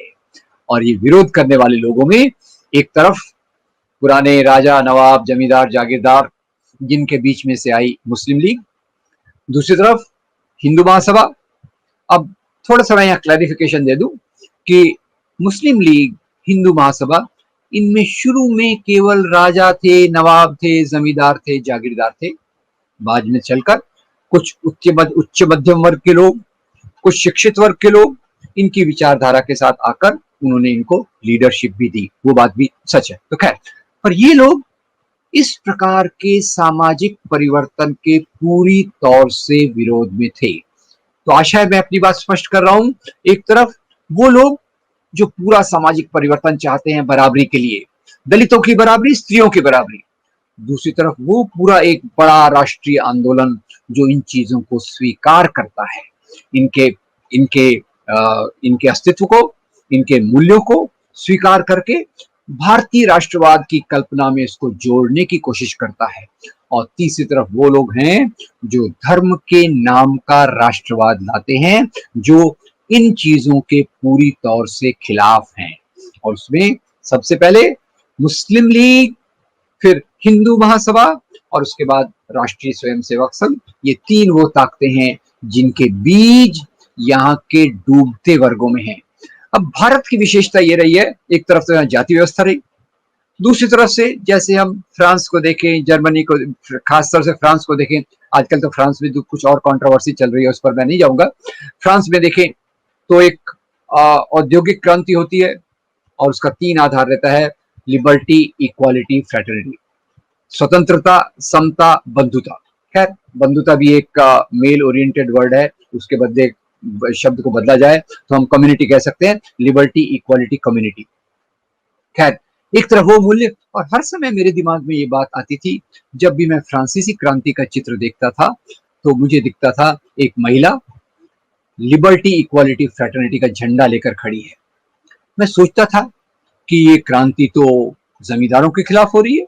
और ये विरोध करने वाले लोगों में एक तरफ पुराने राजा, नवाब, जमींदार, जागीरदार, जिनके बीच में से आई मुस्लिम लीग, दूसरी तरफ हिंदू महासभा। अब थोड़ा सा मैं यहाँ क्लैरिफिकेशन दे दूं कि मुस्लिम लीग, हिंदू महासभा, इनमें शुरू में केवल राजा थे, नवाब थे, जमींदार थे, जागीरदार थे। बाद में चलकर कुछ उच्च मध्यम वर्ग के लोग, कुछ शिक्षित वर्ग के लोग इनकी विचारधारा के साथ आकर उन्होंने इनको लीडरशिप भी दी, वो बात भी सच है। तो खैर, पर ये लोग इस प्रकार के सामाजिक परिवर्तन के पूरी तौर से विरोध में थे। तो आशा है मैं अपनी बात स्पष्ट कर रहा हूं। एक तरफ वो लोग जो पूरा सामाजिक परिवर्तन चाहते हैं बराबरी के लिए, दलितों की बराबरी, स्त्रियों की बराबरी। दूसरी तरफ वो पूरा एक बड़ा राष्ट्रीय आंदोलन जो इन चीजों को स्वीकार करता है, इनके इनके इनके अस्तित्व को, इनके मूल्यों को स्वीकार करके भारतीय राष्ट्रवाद की कल्पना में इसको जोड़ने की कोशिश करता है। और तीसरी तरफ वो लोग हैं जो धर्म के नाम का राष्ट्रवाद लाते हैं, जो इन चीजों के पूरी तौर से खिलाफ हैं। और उसमें सबसे पहले मुस्लिम लीग, फिर हिंदू महासभा और उसके बाद राष्ट्रीय स्वयंसेवक संघ, ये तीन वो ताकतें हैं जिनके बीज यहाँ के डूबते वर्गों में हैं। अब भारत की विशेषता ये रही है, एक तरफ तो यहाँ जाति व्यवस्था रही, दूसरी तरफ से जैसे हम फ्रांस को देखें, जर्मनी को, खासतौर से फ्रांस को देखें, आजकल तो फ्रांस में तो कुछ और कंट्रोवर्सी चल रही है, उस पर मैं नहीं जाऊंगा। फ्रांस में देखें तो एक औद्योगिक क्रांति होती है और उसका तीन आधार रहता है, लिबर्टी, इक्वालिटी, फ्रेटर्निटी, स्वतंत्रता, समता, बंधुता। खैर, बंधुता भी एक मेल ओरिएंटेड वर्ड है, उसके बदले शब्द को बदला जाए तो हम कम्युनिटी कह सकते हैं, लिबर्टी, इक्वालिटी, कम्युनिटी। खैर, एक तरफ वो मूल्य, और हर समय मेरे दिमाग में ये बात आती थी, जब भी मैं फ्रांसीसी क्रांति का चित्र देखता था तो मुझे दिखता था एक महिला लिबर्टी, इक्वालिटी, फ्रेटर्निटी का झंडा लेकर खड़ी है। मैं सोचता था कि ये क्रांति तो जमींदारों के खिलाफ हो रही है,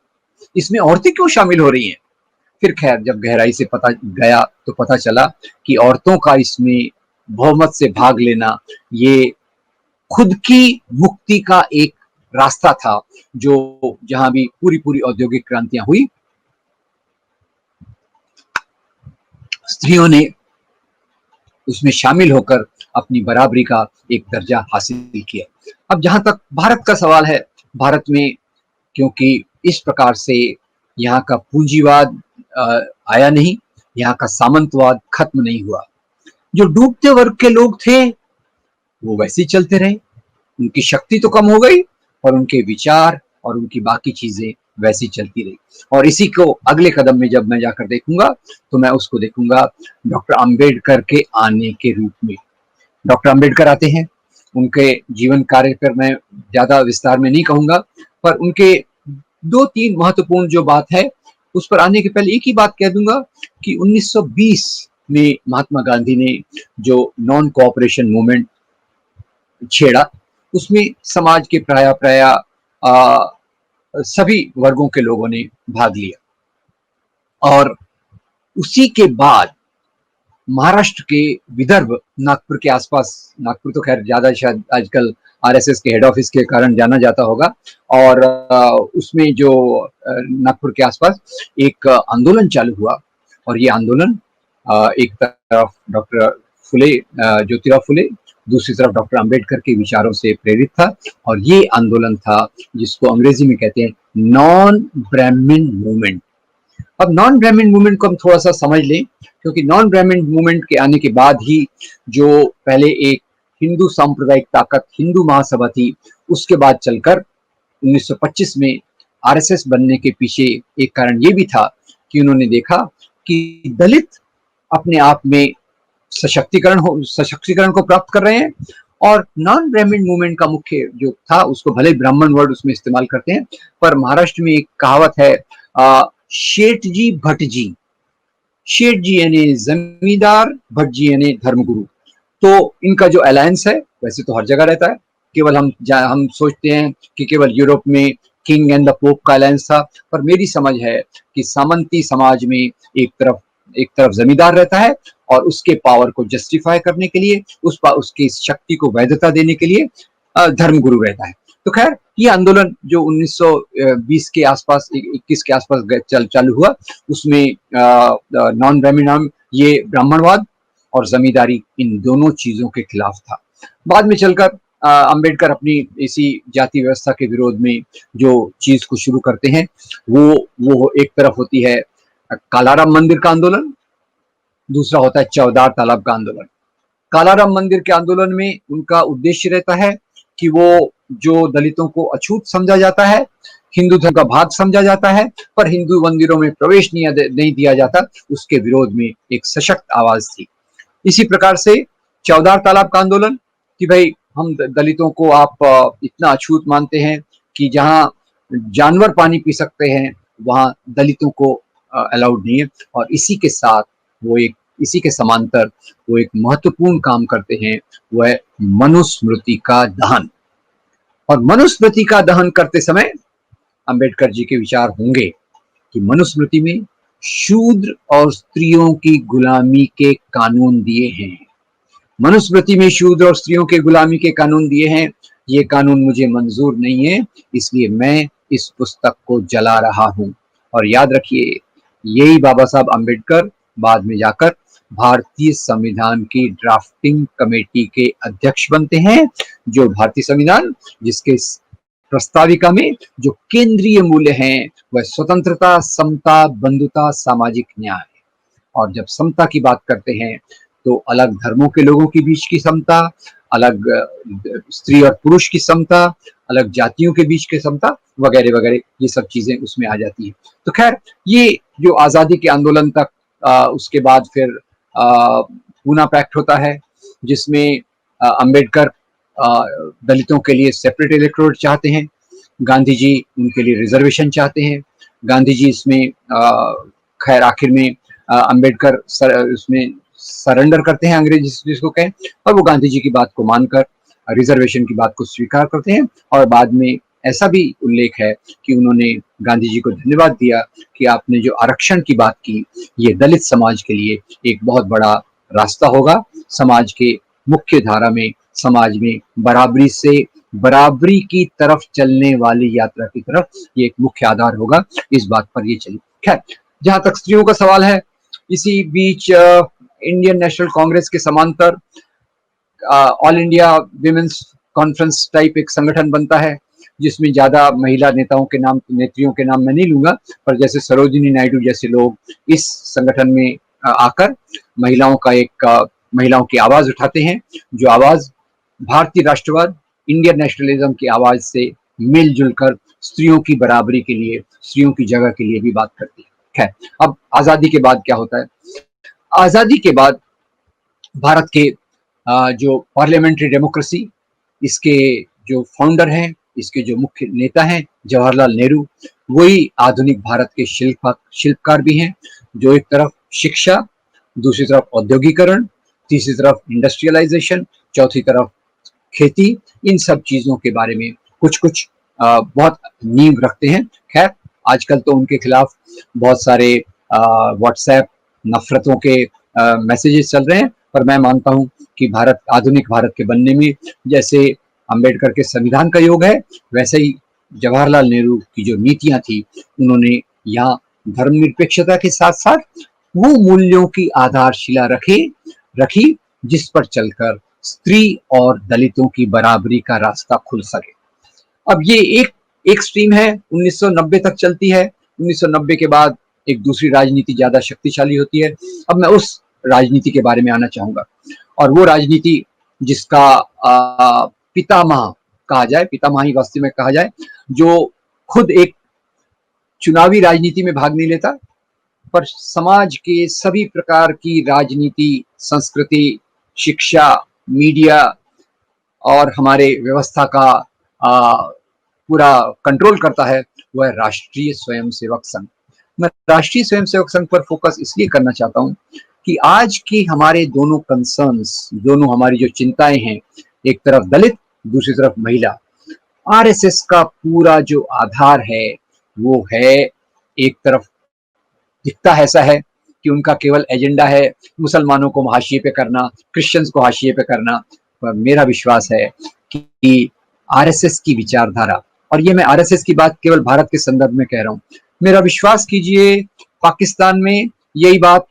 इसमें औरतें क्यों शामिल हो रही हैं? फिर खैर जब गहराई से पता गया तो पता चला कि औरतों का इसमें बहुमत से भाग लेना ये खुद की मुक्ति का एक रास्ता था, जो जहां भी पूरी पूरी औद्योगिक क्रांतियां हुई, स्त्रियों ने उसमें शामिल होकर अपनी बराबरी का एक दर्जा हासिल किया। अब जहां तक भारत का सवाल है, भारत में क्योंकि इस प्रकार से यहाँ का पूंजीवाद आया नहीं, यहाँ का सामंतवाद खत्म नहीं हुआ, जो डूबते वर्ग के लोग थे वो वैसे ही चलते रहे, उनकी शक्ति तो कम हो गई और उनके विचार और उनकी बाकी चीजें वैसी चलती रही। और इसी को अगले कदम में जब मैं जाकर देखूंगा तो मैं उसको देखूंगा डॉक्टर अंबेडकर के आने के रूप में। डॉक्टर अंबेडकर आते हैं, उनके जीवन कार्य पर मैं ज्यादा विस्तार में नहीं कहूंगा, पर उनके दो तीन महत्वपूर्ण जो बात है उस पर आने के पहले एक ही बात कह दूंगा कि 1920 में महात्मा गांधी ने जो नॉन कोऑपरेशन मूवमेंट छेड़ा, उसमें समाज के प्राय सभी वर्गों के लोगों ने भाग लिया। और उसी के बाद महाराष्ट्र के विदर्भ, नागपुर के आसपास, नागपुर तो खैर ज्यादा शायद आजकल आरएसएस के हेड ऑफिस के कारण जाना जाता होगा, और उसमें जो नागपुर के आसपास एक आंदोलन चालू हुआ। और ये आंदोलन एक तरफ डॉक्टर फुले, ज्योतिराव फुले, दूसरी तरफ डॉक्टर अंबेडकर के विचारों से प्रेरित था। और ये आंदोलन था जिसको अंग्रेजी में कहते हैं नॉन ब्राह्मण मूवमेंट। अब नॉन ब्राह्मण मूवमेंट को हम थोड़ा सा समझ लें, क्योंकि नॉन ब्राह्मण मूवमेंट के आने के बाद ही जो पहले एक हिंदू सांप्रदायिक ताकत हिंदू महासभा थी, उसके बाद चलकर 1925 में आरएसएस बनने के पीछे एक कारण ये भी था कि उन्होंने देखा कि दलित अपने आप में सशक्तिकरण को प्राप्त कर रहे हैं। और नॉन ब्राह्मण मूवमेंट का मुख्य जो था, उसको भले ब्राह्मण वर्ड उसमें इस्तेमाल करते हैं, पर महाराष्ट्र में एक कहावत है, शेठ जी भट्ट जी, शेठ जी यानी जमींदार, भट्ट जी यानी धर्मगुरु। तो इनका जो अलायंस है वैसे तो हर जगह रहता है, केवल हम सोचते हैं कि केवल यूरोप में किंग एंड द पोप का अलायंस था, पर मेरी समझ है कि सामंती समाज में एक तरफ जमींदार रहता है और उसके पावर को जस्टिफाई करने के लिए, उसकी शक्ति को वैधता देने के लिए धर्मगुरु रहता है। तो खैर ये आंदोलन जो 1920 के आसपास, 21 के आसपास चालू हुआ, उसमें नॉन ब्राह्मण, ये ब्राह्मणवाद और जमींदारी, इन दोनों चीजों के खिलाफ था। बाद में चलकर अंबेडकर अपनी इसी जाति व्यवस्था के विरोध में जो चीज को शुरू करते हैं, वो एक तरफ होती है कालाराम मंदिर का आंदोलन, दूसरा होता है चौदार तालाब का आंदोलन। कालाराम मंदिर के आंदोलन में उनका उद्देश्य रहता है कि वो जो दलितों को अछूत समझा जाता है, हिंदू धर्म का भाग समझा जाता है, पर हिंदू मंदिरों में प्रवेश नहीं दिया जाता, उसके विरोध में एक सशक्त आवाज थी। इसी प्रकार से चौदार तालाब का आंदोलन कि भाई हम दलितों को आप इतना अछूत मानते हैं कि जहां जानवर पानी पी सकते हैं वहां दलितों को अलाउड नहीं है। और इसी के साथ वो एक इसी के समांतर वो एक महत्वपूर्ण काम करते हैं, वो है मनुस्मृति का दहन। और मनुस्मृति का दहन करते समय अंबेडकर जी के विचार होंगे कि मनुस्मृति में शूद्र और स्त्रियों की गुलामी के कानून दिए हैं। मनुस्मृति में शूद्र और स्त्रियों के गुलामी के कानून दिए हैं, ये कानून मुझे मंजूर नहीं है, इसलिए मैं इस पुस्तक को जला रहा हूं। और याद रखिए, यही बाबा साहब अंबेडकर बाद में जाकर भारतीय संविधान की ड्राफ्टिंग कमेटी के अध्यक्ष बनते हैं, जो भारतीय संविधान जिसके प्रस्ताविका में जो केंद्रीय मूल्य हैं वह स्वतंत्रता, समता, बंधुता, सामाजिक न्याय। और जब समता की बात करते हैं तो अलग धर्मों के लोगों के बीच की समता, अलग स्त्री और पुरुष की समता, अलग जातियों के बीच की समता वगैरह वगैरह, ये सब चीजें उसमें आ जाती है। तो खैर, ये जो आजादी के आंदोलन तक उसके बाद फिर पूना पैक्ट होता है, जिसमें अंबेडकर दलितों के लिए सेपरेट इलेक्टोरेट चाहते हैं, गांधी जी उनके लिए रिजर्वेशन चाहते हैं। गांधी जी इसमें खैर आखिर में अंबेडकर उसमें सरेंडर करते हैं, अंग्रेजी जिसको कहें, और वो गांधी जी की बात को मानकर रिजर्वेशन की बात को स्वीकार करते हैं। और बाद में ऐसा भी उल्लेख है कि उन्होंने गांधी जी को धन्यवाद दिया कि आपने जो आरक्षण की बात की, ये दलित समाज के लिए एक बहुत बड़ा रास्ता होगा, समाज के मुख्य धारा में, समाज में बराबरी से बराबरी की तरफ चलने वाली यात्रा की तरफ ये एक मुख्य आधार होगा। इस बात पर ये चली। खैर, जहां तक स्त्रियों का सवाल है, इसी बीच इंडियन नेशनल कांग्रेस के समांतर all India women's conference type एक संगठन बनता है, जिसमें ज्यादा महिला नेताओं के नाम, नेत्रियों के नाम मैं नहीं लूंगा, पर जैसे सरोजिनी नायडू जैसे लोग इस संगठन में आकर महिलाओं की आवाज उठाते हैं, जो आवाज भारतीय राष्ट्रवाद, इंडियन नेशनलिज्म की आवाज से मिलजुल कर स्त्रियों की बराबरी के लिए, स्त्रियों की जगह के लिए भी बात करती है। खैर, अब आजादी के बाद क्या होता है? आजादी के बाद भारत के जो पार्लियामेंट्री डेमोक्रेसी, इसके जो फाउंडर हैं, इसके जो मुख्य नेता हैं जवाहरलाल नेहरू, वही आधुनिक भारत के शिल्पकार भी हैं, जो एक तरफ शिक्षा, दूसरी तरफ औद्योगिकरण, तीसरी तरफ इंडस्ट्रियलाइजेशन, चौथी तरफ खेती, इन सब चीजों के बारे में कुछ कुछ बहुत नींव रखते हैं। खैर, आजकल तो उनके खिलाफ बहुत सारे व्हाट्सएप नफरतों के मैसेजेस चल रहे हैं, पर मैं मानता हूं कि आधुनिक भारत के बनने में जैसे अंबेडकर के संविधान का योग है, वैसे ही जवाहरलाल नेहरू की जो नीतियां थी, उन्होंने यहाँ धर्मनिरपेक्षता के साथ साथ वो मूल्यों की आधारशिला रखी जिस पर चलकर स्त्री और दलितों की बराबरी का रास्ता खुल सके। अब ये एक स्ट्रीम है, 1990 तक चलती है। 1990 के बाद एक दूसरी राजनीति ज्यादा शक्तिशाली होती है। अब मैं उस राजनीति के बारे में आना चाहूंगा, और वो राजनीति जिसका पितामह कहा जाए, पितामह ही वास्तव में कहा जाए, जो खुद एक चुनावी राजनीति में भाग नहीं लेता, पर समाज के सभी प्रकार की राजनीति, संस्कृति, शिक्षा, मीडिया और हमारे व्यवस्था का पूरा कंट्रोल करता है, वह राष्ट्रीय स्वयंसेवक संघ। मैं राष्ट्रीय स्वयंसेवक संघ पर फोकस इसलिए करना चाहता हूं कि आज की हमारे दोनों कंसर्न्स, दोनों हमारी जो चिंताएं हैं, एक तरफ दलित, दूसरी तरफ महिला, आरएसएस का पूरा जो आधार है वो है, एक तरफ दिखता ऐसा है कि उनका केवल एजेंडा है मुसलमानों को हाशिए पे करना, क्रिश्चियंस को हाशिए पे करना, पर मेरा विश्वास है कि आरएसएस की विचारधारा, और ये मैं आरएसएस की बात केवल भारत के संदर्भ में कह रहा हूं, मेरा विश्वास कीजिए पाकिस्तान में यही बात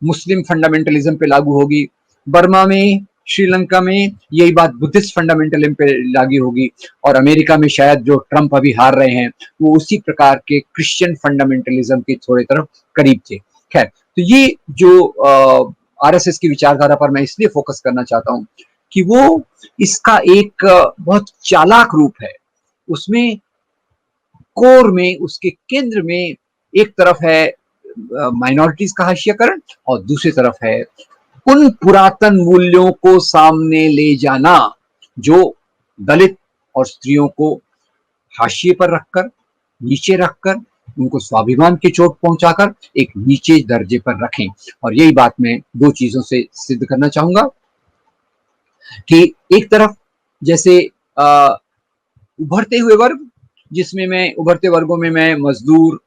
मुस्लिम फंडामेंटलिज्म पे लागू होगी, बर्मा में, श्रीलंका में यही बात बुद्धिस्ट फंडामेंटलिज्म पे लागू होगी, और अमेरिका में शायद जो ट्रंप अभी हार रहे हैं वो उसी प्रकार के क्रिश्चियन फंडामेंटलिज्म की थोड़ी तरफ करीब थे। खैर, तो ये जो आरएसएस की विचारधारा पर मैं इसलिए फोकस करना चाहता हूं कि वो इसका एक बहुत चालाक रूप है। उसमें कोर में, उसके केंद्र में एक तरफ है माइनॉरिटीज का हाशियाकरण, और दूसरी तरफ है उन पुरातन मूल्यों को सामने ले जाना जो दलित और स्त्रियों को हाशिए पर रखकर, नीचे रखकर उनको स्वाभिमान की चोट पहुंचाकर एक नीचे दर्जे पर रखें। और यही बात मैं दो चीजों से सिद्ध करना चाहूंगा कि एक तरफ जैसे उभरते हुए वर्ग, जिसमें मैं उभरते वर्गों में मैं मजदूर,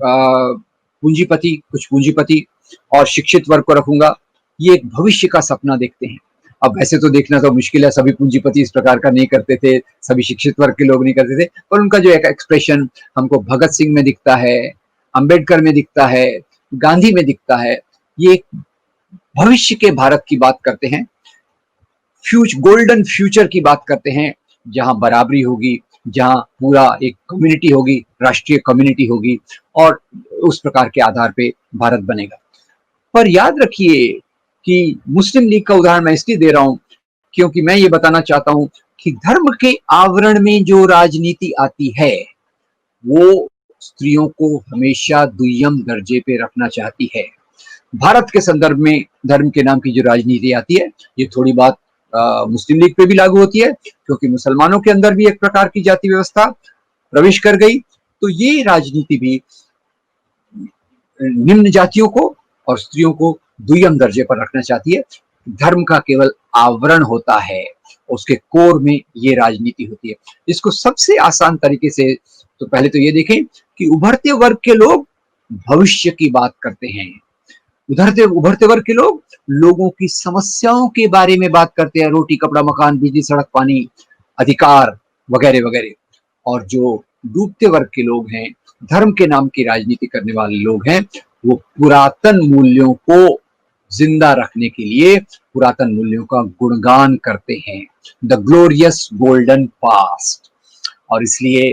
पूंजीपति, कुछ पूंजीपति और शिक्षित वर्ग को रखूंगा। ये एक भविष्य का सपना देखते हैं। अब वैसे तो देखना तो मुश्किल है, सभी पूंजीपति इस प्रकार का नहीं करते थे, सभी शिक्षित वर्ग के लोग नहीं करते थे, पर उनका जो एक एक्सप्रेशन हमको भगत सिंह में दिखता है, अंबेडकर में दिखता है, गांधी में दिखता है। ये एक भविष्य के भारत की बात करते हैं, गोल्डन फ्यूचर की बात करते हैं, जहां बराबरी होगी, जहां पूरा एक कम्युनिटी होगी, राष्ट्रीय कम्युनिटी होगी, और उस प्रकार के आधार पे भारत बनेगा। पर याद रखिए कि मुस्लिम लीग का उदाहरण मैं इसलिए दे रहा हूं क्योंकि मैं ये बताना चाहता हूं कि धर्म के आवरण में जो राजनीति आती है वो स्त्रियों को हमेशा दुय्यम दर्जे पे रखना चाहती है। भारत के संदर्भ में धर्म के नाम की जो राजनीति आती है, ये थोड़ी बात मुस्लिम लीग पे भी लागू होती है, क्योंकि मुसलमानों के अंदर भी एक प्रकार की जाति व्यवस्था प्रवेश कर गई। तो ये राजनीति भी निम्न जातियों को और स्त्रियों को दुय्यम दर्जे पर रखना चाहती है। धर्म का केवल आवरण होता है, उसके कोर में ये राजनीति होती है। इसको सबसे आसान तरीके से तो पहले तो ये देखें कि उभरते वर्ग के लोग भविष्य की बात करते हैं। उभरते वर्ग के लोग लोगों की समस्याओं के बारे में बात करते हैं, रोटी कपड़ा मकान बिजली सड़क पानी अधिकार वगैरह वगैरह। और जो डूबते वर्ग के लोग हैं, धर्म के नाम की राजनीति करने वाले लोग हैं, वो पुरातन मूल्यों को जिंदा रखने के लिए पुरातन मूल्यों का गुणगान करते हैं, द ग्लोरियस गोल्डन पास्ट। और इसलिए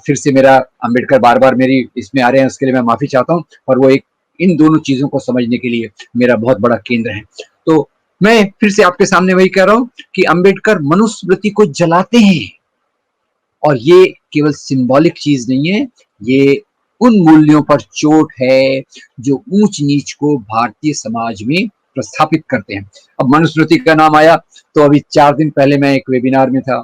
फिर से मेरा अंबेडकर बार बार मेरी इसमें आ रहे हैं, उसके लिए मैं माफी चाहता हूं, पर वो एक इन दोनों चीजों को समझने के लिए मेरा बहुत बड़ा केंद्र है। तो मैं फिर से आपके सामने वही कह रहा हूं कि अंबेडकर मनुस्मृति को जलाते हैं, और ये केवल सिंबॉलिक चीज नहीं है, ये उन मूल्यों पर चोट है जो ऊंच नीच को भारतीय समाज में प्रस्थापित करते हैं। अब मनुस्मृति का नाम आया तो अभी 4 दिन पहले मैं एक वेबिनार में था,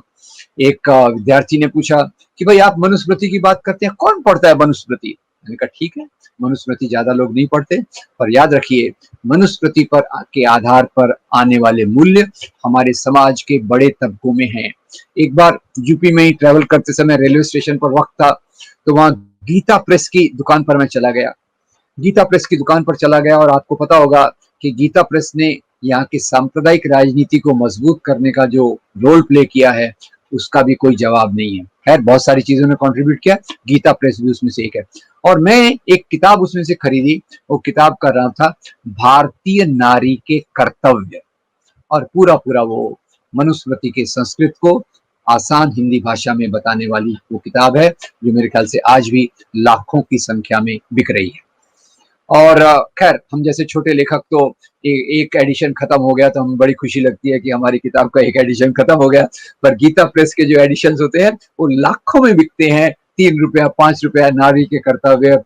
एक विद्यार्थी ने पूछा कि भाई आप मनुस्मृति की बात करते हैं, कौन पढ़ता है मनुस्मृति? मैंने कहा ठीक है, मनुस्मृति ज्यादा लोग नहीं पढ़ते, पर याद रखिए मनुस्मृति पर के आधार पर आने वाले मूल्य हमारे समाज के बड़े तबकों में हैं। एक बार यूपी में ही ट्रेवल करते समय रेलवे स्टेशन पर वक्त था, तो वहां गीता प्रेस की दुकान पर मैं चला गया। गीता प्रेस की दुकान पर चला गया, और आपको पता होगा कि गीता प्रेस ने यहाँ की सांप्रदायिक राजनीति को मजबूत करने का जो रोल प्ले किया है, उसका भी कोई जवाब नहीं है। खैर बहुत सारी चीजों ने कंट्रीब्यूट किया, गीता प्रेस भी उसमें से एक है। और मैं एक किताब उसमें से खरीदी, वो किताब का नाम था भारतीय नारी के कर्तव्य, और पूरा पूरा वो मनुस्मृति के संस्कृत को आसान हिंदी भाषा में बताने वाली वो किताब है, जो मेरे ख्याल से आज भी लाखों की संख्या में बिक रही है। और खैर हम जैसे छोटे लेखक तो एक एडिशन खत्म हो गया तो हमें बड़ी खुशी लगती है कि हमारी किताब का एक एडिशन खत्म हो गया, पर गीता प्रेस के जो एडिशन होते हैं वो लाखों में बिकते हैं। 3 रुपया 5 रुपया, नारी के कर्तव्य,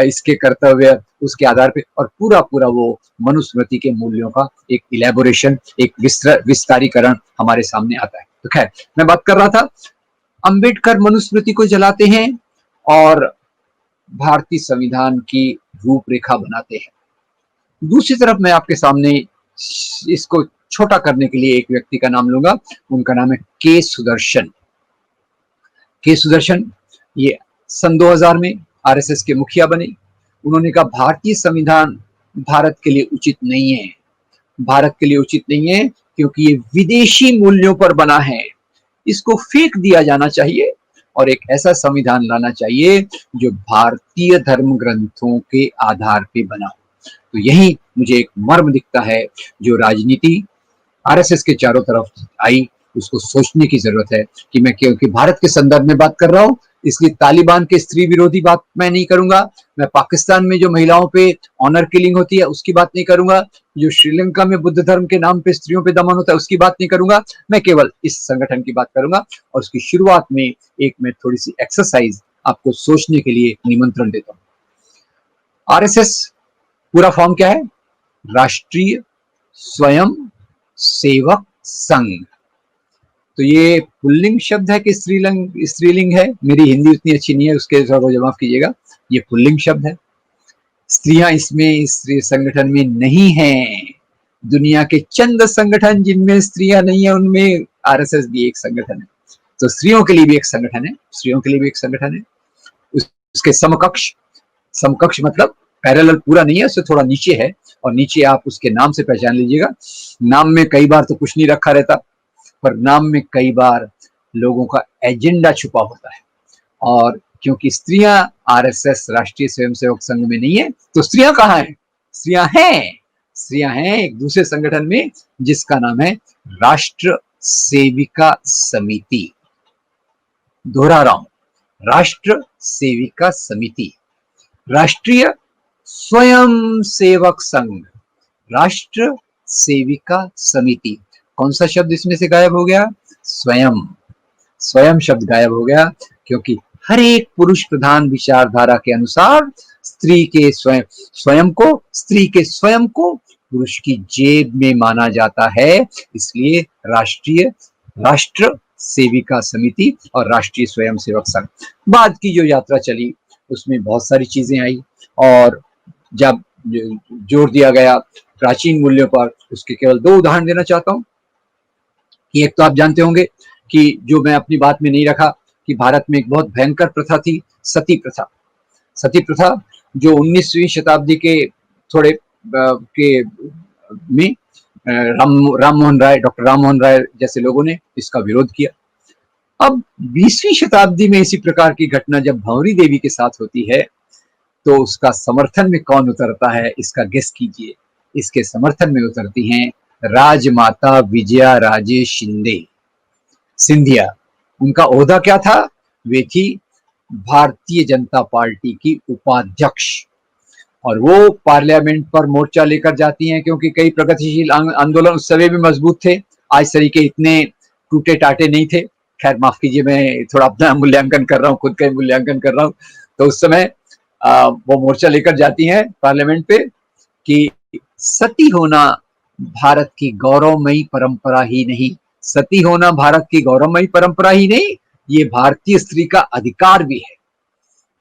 इसके कर्तव्य, उसके आधार पे, और पूरा पूरा वो मनुस्मृति के मूल्यों का एक इलेबोरेशन, एक विस्तारीकरण हमारे सामने आता है। तो खैर मैं बात कर रहा था, अंबेडकर मनुस्मृति को जलाते हैं और भारतीय संविधान की रूपरेखा बनाते हैं। दूसरी तरफ मैं आपके सामने इसको छोटा करने के लिए एक व्यक्ति का नाम लूंगा, उनका नाम है के सुदर्शन। के सुदर्शन ये सन 2000 में आरएसएस के मुखिया बने। उन्होंने कहा भारतीय संविधान भारत के लिए उचित नहीं है, भारत के लिए उचित नहीं है क्योंकि ये विदेशी मूल्यों पर बना है, इसको फेंक दिया जाना चाहिए और एक ऐसा संविधान लाना चाहिए जो भारतीय धर्म ग्रंथों के आधार पे बना हो। तो यही मुझे एक मर्म दिखता है, जो राजनीति आरएसएस के चारों तरफ आई, उसको सोचने की जरूरत है कि मैं क्योंकि भारत के संदर्भ में बात कर रहा हूं, इसलिए तालिबान के स्त्री विरोधी बात मैं नहीं करूंगा, मैं पाकिस्तान में जो महिलाओं पे ऑनर किलिंग होती है उसकी बात नहीं करूंगा, जो श्रीलंका में बुद्ध धर्म के नाम पे स्त्रियों पे दमन होता है उसकी बात नहीं करूंगा। मैं केवल इस संगठन की बात करूंगा, और उसकी शुरुआत में एक मैं थोड़ी सी एक्सरसाइज आपको सोचने के लिए निमंत्रण देता हूं। आरएसएस पूरा फॉर्म क्या है? राष्ट्रीय स्वयं सेवक संघ। तो ये पुल्लिंग शब्द है कि स्त्रीलिंग है? मेरी हिंदी उतनी अच्छी नहीं है, उसके थोड़ा माफ कीजिएगा। ये पुल्लिंग शब्द है। स्त्रियां इसमें इस संगठन में नहीं हैं। दुनिया के चंद संगठन जिनमें स्त्रियां नहीं है उनमें आरएसएस भी एक संगठन है। तो स्त्रियों के लिए भी एक संगठन है, स्त्रियों के लिए भी एक संगठन है। उसके समकक्ष, समकक्ष मतलब पैरेलल पूरा नहीं है, उससे थोड़ा नीचे है, और नीचे आप उसके नाम से पहचान लीजिएगा। नाम में कई बार तो कुछ नहीं रखा रहता, पर नाम में कई बार लोगों का एजेंडा छुपा होता है। और क्योंकि स्त्रियां आरएसएस राष्ट्रीय स्वयंसेवक संघ में नहीं है, तो स्त्रियां कहाँ हैं? स्त्रियां हैं, स्त्रियां हैं एक दूसरे संगठन में जिसका नाम है राष्ट्र सेविका समिति। दोहरा रहा हूं, राष्ट्र सेविका समिति, राष्ट्रीय स्वयं सेवक संघ, राष्ट्र सेविका समिति। कौन सा शब्द इसमें से गायब हो गया? स्वयं। स्वयं शब्द गायब हो गया, क्योंकि हर एक पुरुष प्रधान विचारधारा के अनुसार स्त्री के स्वयं को, स्त्री के स्वयं को पुरुष की जेब में माना जाता है। इसलिए राष्ट्र सेविका समिति और राष्ट्रीय स्वयंसेवक संघ। बाद की जो यात्रा चली उसमें बहुत सारी चीजें आई, और जब जोर दिया गया प्राचीन मूल्यों पर, उसके केवल 2 उदाहरण देना चाहता हूं। एक तो आप जानते होंगे कि जो मैं अपनी बात में नहीं रखा, कि भारत में एक बहुत भयंकर प्रथा थी, सती प्रथा। सती प्रथा जो 19वीं शताब्दी के थोड़े के में राम मोहन राय, डॉक्टर राम मोहन राय जैसे लोगों ने इसका विरोध किया। अब 20वीं शताब्दी में इसी प्रकार की घटना जब भंवरी देवी के साथ होती है, तो उसका समर्थन में कौन उतरता है? इसका गेस कीजिए। इसके समर्थन में उतरती हैं राजमाता विजया राजे सिंधिया। उनका ओहदा क्या था? वे थी भारतीय जनता पार्टी की उपाध्यक्ष, और वो पार्लियामेंट पर मोर्चा लेकर जाती हैं, क्योंकि कई प्रगतिशील आंदोलन उस समय भी मजबूत थे, आज तरीके इतने टूटे टाटे नहीं थे। खैर माफ कीजिए, मैं थोड़ा अपना मूल्यांकन कर रहा हूँ, खुद का मूल्यांकन कर रहा हूँ। तो उस समय वो मोर्चा लेकर जाती हैं पार्लियामेंट पे कि सती होना भारत की गौरवमयी परंपरा ही नहीं, सती होना भारत की गौरवमयी परंपरा ही नहीं, ये भारतीय स्त्री का अधिकार भी है।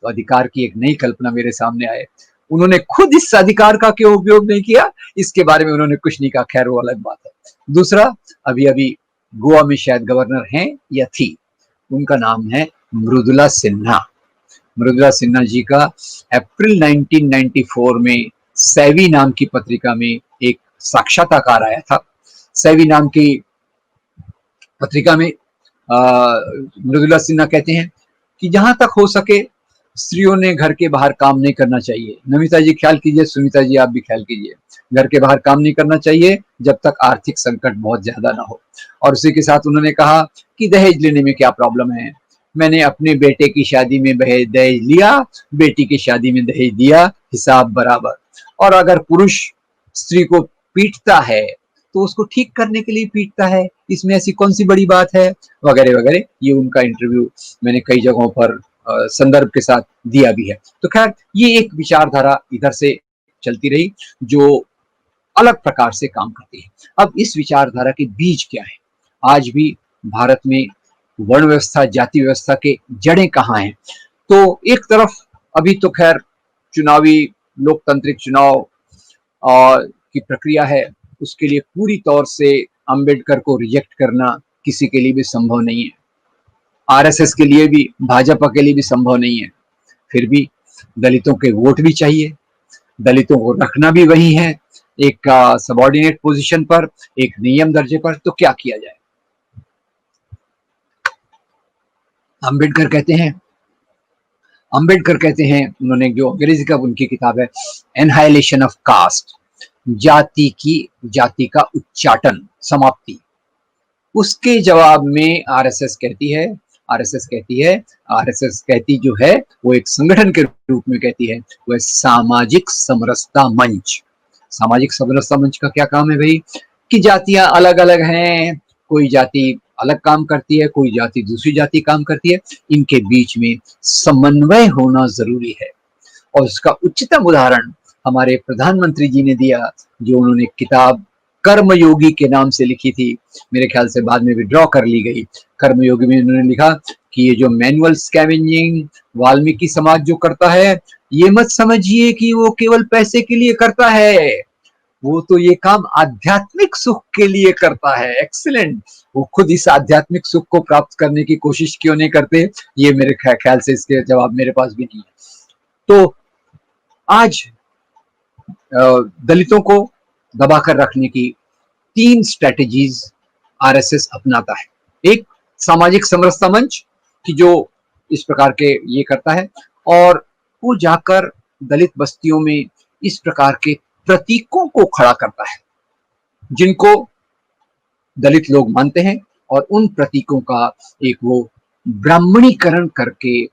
तो अधिकार की एक नई कल्पना मेरे सामने आए। उन्होंने खुद इस अधिकार का क्यों उपयोग नहीं किया, इसके बारे में उन्होंने कुछ नहीं कहा, खैर वो अलग बात है। दूसरा, अभी अभी गोवा में शायद गवर्नर हैं या थी, उनका नाम है मृदुला सिन्हा। मृदुला सिन्हा जी का अप्रैल 1994 में सैवी नाम की पत्रिका में एक साक्षात्कार आया था। सैवी नाम की पत्रिका में मृदुला सिन्हा कहते हैं कि जहां तक हो सके स्त्रियों ने घर के बाहर काम नहीं करना चाहिए। नमिता जी ख्याल कीजिए, सुनीता जी आप भी ख्याल कीजिए, घर के बाहर काम नहीं करना चाहिए जब तक आर्थिक संकट बहुत ज्यादा ना हो। और उसी के साथ उन्होंने कहा कि दहेज लेने में क्या प्रॉब्लम है, मैंने अपने बेटे की शादी में दहेज लिया, बेटी की शादी में दहेज दिया, हिसाब बराबर। और अगर पुरुष स्त्री को पीटता है तो उसको ठीक करने के लिए पीटता है, इसमें ऐसी कौन सी बड़ी बात है, वगैरह वगैरह। ये उनका इंटरव्यू मैंने कई जगहों पर संदर्भ के साथ दिया भी है। तो खैर ये एक विचारधारा इधर से चलती रही जो अलग प्रकार से काम करती है। अब इस विचारधारा के बीज क्या है? आज भी भारत में वर्ण व्यवस्था, जाति व्यवस्था के जड़ें कहाँ हैं? तो एक तरफ अभी तो खैर चुनावी लोकतांत्रिक चुनाव की प्रक्रिया है, उसके लिए पूरी तौर से अंबेडकर को रिजेक्ट करना किसी के लिए भी संभव नहीं है, आरएसएस के लिए भी, भाजपा के लिए भी संभव नहीं है। फिर भी दलितों के वोट भी चाहिए, दलितों को रखना भी वही है, एक सबऑर्डिनेट पोजीशन पर, एक नियम दर्जे पर। तो क्या किया जाए? अंबेडकर कहते हैं, उन्होंने जो अंग्रेजी का उनकी किताब है एनहाइलेशन ऑफ कास्ट, जाति का उच्चाटन, समाप्ति, उसके जवाब में आरएसएस कहती जो है वो एक संगठन के रूप में कहती है, वह सामाजिक समरसता मंच। सामाजिक समरसता मंच का क्या काम है भाई? कि जातियां अलग अलग हैं, कोई जाति अलग काम करती है, कोई जाति दूसरी जाति काम करती है, इनके बीच में समन्वय होना जरूरी है। और उसका उच्चतम उदाहरण हमारे प्रधानमंत्री जी ने दिया, जो उन्होंने किताब कर्मयोगी के नाम से लिखी थी, मेरे ख्याल से बाद में विड्रॉ कर ली गई। कर्मयोगी में उन्होंने लिखा कि ये जो मैनुअल स्कैवेंजिंग वाल्मीकि समाज जो करता है, ये मत समझिए कि वो केवल पैसे के लिए करता है, वो तो ये काम आध्यात्मिक सुख के लिए करता है। एक्सीलेंट। वो खुद इस आध्यात्मिक सुख को प्राप्त करने की कोशिश क्यों नहीं करते, ये मेरे ख्याल से इसके जवाब मेरे पास भी नहीं है। तो आज दलितों को दबाकर रखने की 3 स्ट्रेटेजीज आरएसएस अपनाता है। एक सामाजिक समरसता मंच कि जो इस प्रकार के ये करता है, और वो जाकर दलित बस्तियों में इस प्रकार के प्रतीकों को खड़ा करता है जिनको दलित लोग मानते हैं, और उन प्रतीकों का एक वो ब्राह्मणीकरण करके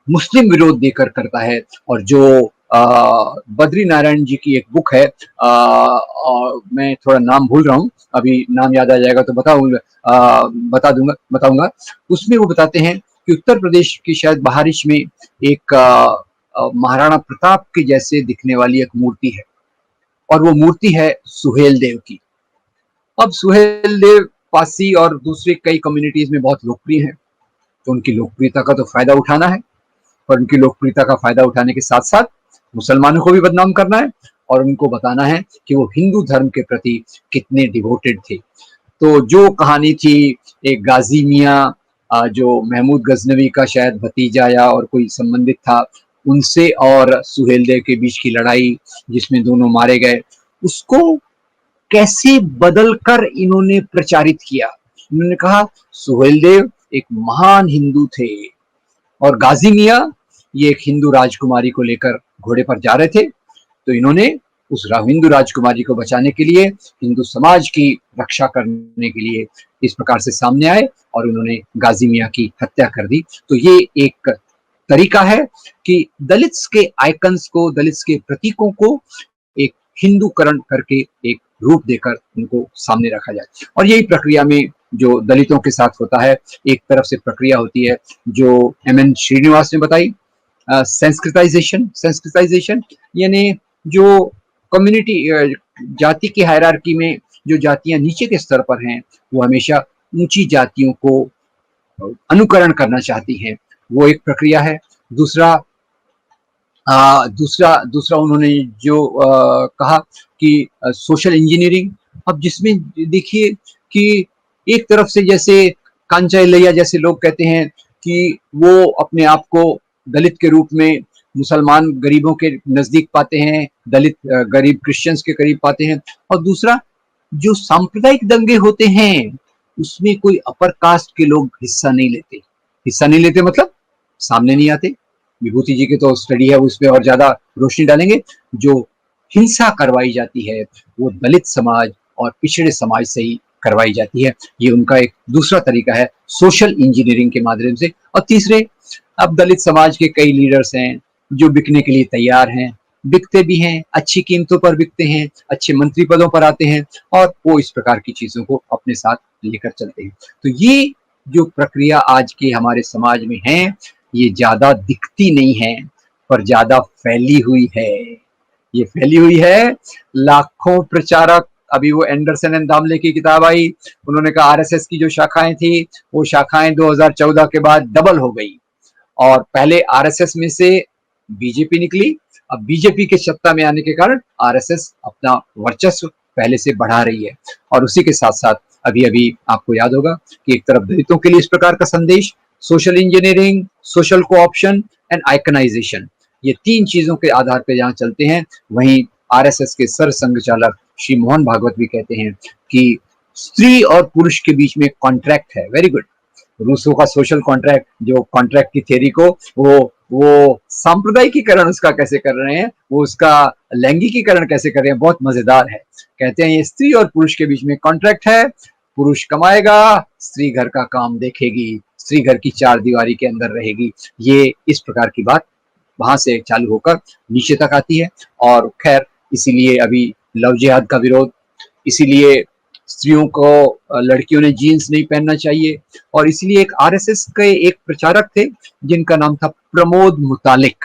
मुस्लिम विरोध देकर करता है। और जो बद्री नारायण जी की एक बुक है, मैं थोड़ा नाम भूल रहा हूँ, अभी नाम याद आ जाएगा तो बताऊंगा। उसमें वो बताते हैं कि उत्तर प्रदेश की शायद बहारिश में एक महाराणा प्रताप के जैसे दिखने वाली एक मूर्ति है, और वो मूर्ति है सुहेल देव की। अब सुहेल देव पासी और दूसरे कई कम्युनिटीज में बहुत लोकप्रिय हैं, तो उनकी लोकप्रियता का तो फायदा उठाना है, पर उनकी लोकप्रियता का फायदा उठाने के साथ साथ मुसलमानों को भी बदनाम करना है, और उनको बताना है कि वो हिंदू धर्म के प्रति कितने डिवोटेड थे। तो जो कहानी थी एक गाजी मियाँ, जो महमूद गजनवी का शायद भतीजा या और कोई संबंधित था, उनसे और सुहेल देव के बीच की लड़ाई जिसमें दोनों मारे गए, उसको कैसे बदलकर इन्होंने प्रचारित किया। इन्होंने कहा सुहेल देव एक महान हिंदू थे, और गाजी मियाँ ये एक हिंदू राजकुमारी को लेकर घोड़े पर जा रहे थे, तो इन्होंने उस हिंदू राजकुमारी को बचाने के लिए, हिंदू समाज की रक्षा करने के लिए इस प्रकार से सामने आए और उन्होंने गाजी मियाँ की हत्या कर दी। तो ये एक तरीका है कि दलित्स के आइकन्स को, दलित्स के प्रतीकों को एक हिंदूकरण करके एक रूप देकर उनको सामने रखा जाए। और यही प्रक्रिया में जो दलितों के साथ होता है, एक तरफ से प्रक्रिया होती है जो एमएन श्रीनिवास ने बताई, सेंस्कृताइजेशन यानी जो कम्युनिटी जाति की हायरार्की में जो जातियां नीचे के स्तर पर हैं, वो हमेशा ऊंची जातियों को अनुकरण करना चाहती हैं, वो एक प्रक्रिया है। दूसरा दूसरा उन्होंने जो कहा कि सोशल इंजीनियरिंग, अब जिसमें देखिए कि एक तरफ से जैसे कांचा इलैया जैसे लोग कहते हैं कि वो अपने आप को दलित के रूप में मुसलमान गरीबों के नजदीक पाते हैं, दलित गरीब क्रिश्चियंस के करीब पाते हैं। और दूसरा जो सांप्रदायिक दंगे होते हैं उसमें कोई अपर कास्ट के लोग हिस्सा नहीं लेते मतलब सामने नहीं आते। विभूति जी की तो स्टडी है, उस पर और ज्यादा रोशनी डालेंगे। जो हिंसा करवाई जाती है वो दलित समाज और पिछड़े समाज से ही करवाई जाती है। ये उनका एक दूसरा तरीका है सोशल इंजीनियरिंग के माध्यम से। और तीसरे, अब दलित समाज के कई लीडर्स हैं जो बिकने के लिए तैयार हैं, बिकते भी हैं, अच्छी कीमतों पर बिकते हैं, अच्छे मंत्री पदों पर आते हैं, और वो इस प्रकार की चीजों को अपने साथ लेकर चलते हैं। तो ये जो प्रक्रिया आज के हमारे समाज में है, ये ज्यादा दिखती नहीं है पर ज्यादा फैली हुई है। ये फैली हुई है, लाखों प्रचारक, अभी वो एंडरसन एंड दामले की किताब आई, उन्होंने कहा आरएसएस की जो शाखाएं थी वो शाखाएं 2014 के बाद डबल हो गई, और पहले आरएसएस में से बीजेपी निकली, अब बीजेपी के सत्ता में आने के कारण आरएसएस अपना वर्चस्व पहले से बढ़ा रही है। और उसी के साथ साथ अभी अभी आपको याद होगा कि एक तरफ दलितों के लिए इस प्रकार का संदेश, social engineering, social cooption and iconization, ये 3 चीजों के आधार पर जहां चलते हैं, वहीं आरएसएस के सर संघ चालक श्री मोहन भागवत भी कहते हैं कि स्त्री और पुरुष के बीच में कॉन्ट्रैक्ट है। Very good. रूसो का सोशल कॉन्ट्रैक्ट, जो कॉन्ट्रैक्ट की थ्योरी को वो सांप्रदायिकीकरण उसका कैसे कर रहे हैं, वो उसका लैंगिकीकरण कैसे कर रहे हैं, बहुत मजेदार है। कहते हैं ये स्त्री और पुरुष के बीच में कॉन्ट्रैक्ट है, पुरुष कमाएगा, स्त्री घर का काम देखेगी, स्त्री घर की 4 दीवारी के अंदर रहेगी। ये इस प्रकार की बात वहां से चालू होकर नीचे तक आती है। और खैर इसीलिए अभी लव जिहाद का विरोध, इसीलिए स्त्रियों को, लड़कियों ने जीन्स नहीं पहनना चाहिए, और इसीलिए एक आरएसएस के एक प्रचारक थे जिनका नाम था प्रमोद मुतालिक।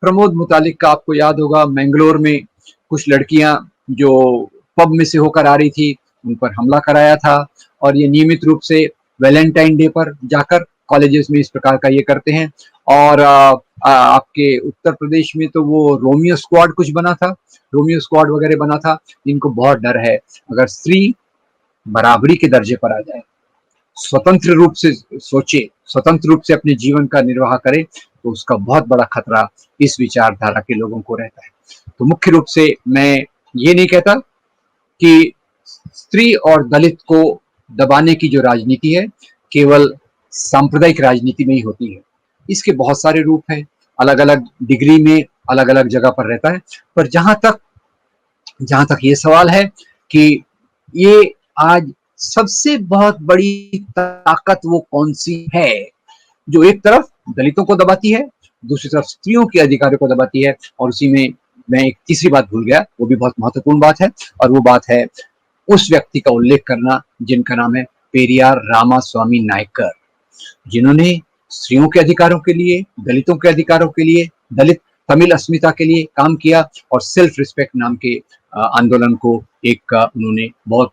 प्रमोद मुतालिक का आपको याद होगा, मैंगलोर में कुछ लड़कियां जो पब में से होकर आ रही थी, उन पर हमला कराया था और ये नियमित रूप से वैलेंटाइन डे पर जाकर कॉलेजेस में इस प्रकार का ये करते हैं। और आपके उत्तर प्रदेश में तो वो रोमियो स्क्वाड कुछ बना था, रोमियो स्क्वाड वगैरह बना था। इनको बहुत डर है अगर स्त्री बराबरी के दर्जे पर आ जाए, स्वतंत्र रूप से सोचे, स्वतंत्र रूप से अपने जीवन का निर्वाह करे, तो उसका बहुत बड़ा खतरा इस विचारधारा के लोगों को रहता है। तो मुख्य रूप से मैं ये नहीं कहता कि स्त्री और दलित को दबाने की जो राजनीति है केवल सांप्रदायिक राजनीति में ही होती है। इसके बहुत सारे रूप हैं, अलग अलग डिग्री में अलग अलग जगह पर रहता है। पर जहां तक ये सवाल है कि ये आज सबसे बहुत बड़ी ताकत वो कौन सी है जो एक तरफ दलितों को दबाती है, दूसरी तरफ स्त्रियों के अधिकारों को दबाती है। और उसी में मैं एक तीसरी बात भूल गया, वो भी बहुत महत्वपूर्ण बात है, और वो बात है उस व्यक्ति का उल्लेख करना जिनका नाम है पेरियार रामास्वामी नायकर, जिन्होंने स्त्रियों के अधिकारों के लिए, दलितों के अधिकारों के लिए, दलित तमिल अस्मिता के लिए काम किया और सेल्फ रिस्पेक्ट नाम के आंदोलन को एक उन्होंने बहुत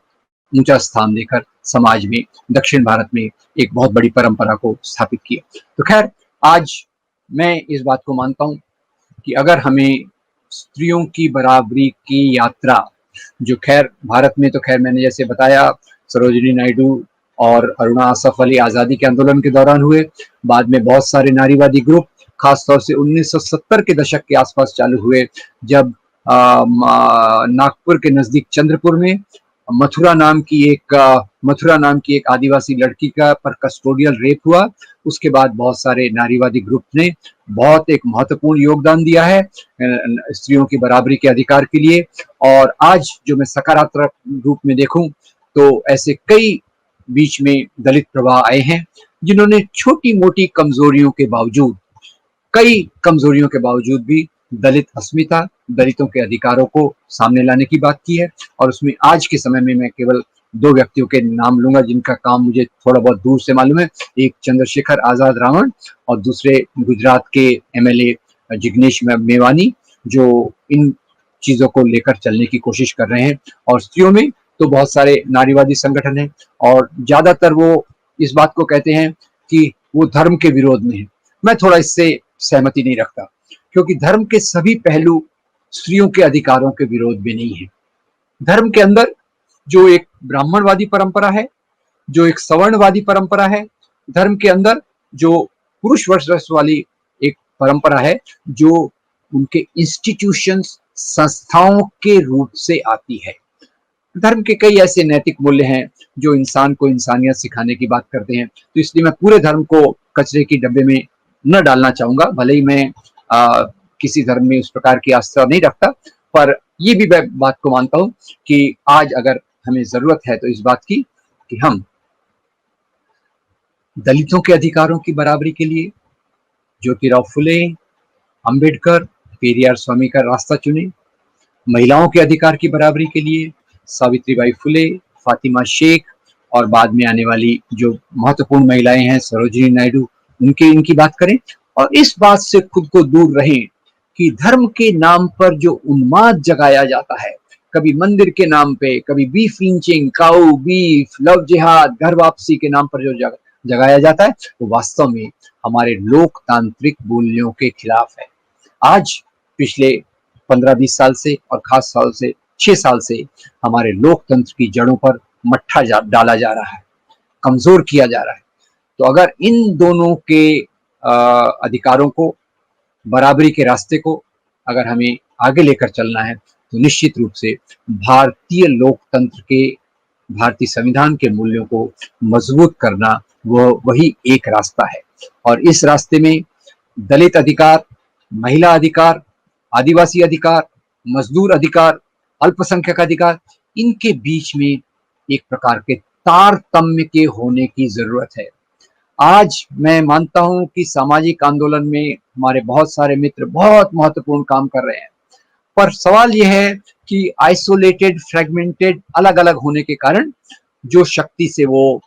ऊंचा स्थान देकर समाज में, दक्षिण भारत में एक बहुत बड़ी परंपरा को स्थापित किया। तो खैर, आज मैं इस बात को मानता हूं कि अगर हमें स्त्रियों की बराबरी की यात्रा, जो खैर भारत में तो खैर मैंने जैसे बताया सरोजिनी नायडू और अरुणा आसफ अली आज़ादी के आंदोलन के दौरान हुए, बाद में बहुत सारे नारीवादी ग्रुप खासतौर से 1970 के दशक के आसपास चालू हुए, जब नागपुर के नजदीक चंद्रपुर में मथुरा नाम की एक आदिवासी लड़की का पर कस्टोडियल रेप हुआ। उसके बाद बहुत सारे नारीवादी ग्रुप ने बहुत एक महत्वपूर्ण योगदान दिया है स्त्रियों की बराबरी के अधिकार के लिए। और आज जो मैं सकारात्मक रूप में देखूं तो ऐसे कई बीच में दलित प्रवाह आए हैं जिन्होंने छोटी मोटी कई कमजोरियों के बावजूद भी दलित अस्मिता, दलितों के अधिकारों को सामने लाने की बात की है। और उसमें आज के समय में मैं केवल दो व्यक्तियों के नाम लूंगा जिनका काम मुझे थोड़ा बहुत दूर से मालूम है, एक चंद्रशेखर आजाद रावण और दूसरे गुजरात के एमएलए जिग्नेश मेवानी, जो इन चीजों को लेकर चलने की कोशिश कर रहे हैं। और स्त्रियों में तो बहुत सारे नारीवादी संगठन हैं और ज्यादातर वो इस बात को कहते हैं कि वो धर्म के विरोध में है। मैं थोड़ा इससे सहमति नहीं रखता, क्योंकि धर्म के सभी पहलू स्त्रियों के अधिकारों के विरोध में नहीं है। धर्म के अंदर जो एक ब्राह्मणवादी परंपरा है, जो एक सवर्णवादी परंपरा है, धर्म के अंदर जो पुरुष वर्चस्व वाली एक परंपरा है, जो उनके इंस्टीट्यूशंस, संस्थाओं के रूप से आती है। धर्म के कई ऐसे नैतिक मूल्य हैं जो इंसान को इंसानियत सिखाने की बात करते हैं। तो इसलिए मैं पूरे धर्म को कचरे की डब्बे में न डालना चाहूंगा, भले ही मैं किसी धर्म में उस प्रकार की आस्था नहीं रखता, पर ये भी मैं बात को मानता हूं कि आज अगर हमें जरूरत है तो इस बात की कि हम दलितों के अधिकारों की बराबरी के लिए ज्योतिराव फुले, अंबेडकर, पेरियार स्वामी का रास्ता चुने, महिलाओं के अधिकार की बराबरी के लिए सावित्रीबाई फुले, फातिमा शेख और बाद में आने वाली जो महत्वपूर्ण महिलाएं हैं सरोजिनी नायडू, इनकी बात करें। और इस बात से खुद को दूर रहें कि धर्म के नाम पर जो उन्माद जगाया जाता है, कभी मंदिर के नाम पे, कभी बीफ लिंचिंग, काऊ बीफ, लव जिहाद, घर वापसी के नाम पर जो जगाया जाता है, वो वास्तव में हमारे लोकतांत्रिक मूल्यों के खिलाफ है। आज पिछले 15-20 साल से और खास साल से 6 साल से हमारे लोकतंत्र की जड़ों पर मट्ठा डाला जा रहा है, कमजोर किया जा रहा है। तो अगर इन दोनों के अधिकारों को, बराबरी के रास्ते को अगर हमें आगे लेकर चलना है तो निश्चित रूप से भारतीय लोकतंत्र के, भारतीय संविधान के मूल्यों को मजबूत करना वही एक रास्ता है। और इस रास्ते में दलित अधिकार, महिला अधिकार, आदिवासी अधिकार, मजदूर अधिकार, अल्पसंख्यक अधिकार, इनके बीच में एक प्रकार के तारतम्य के होने की जरूरत है। आज मैं मानता हूं कि सामाजिक आंदोलन में हमारे बहुत सारे मित्र बहुत महत्वपूर्ण काम कर रहे हैं, पर सवाल यह है कि आइसोलेटेड, फ्रेगमेंटेड, अलग अलग होने के कारण जो शक्ति से वो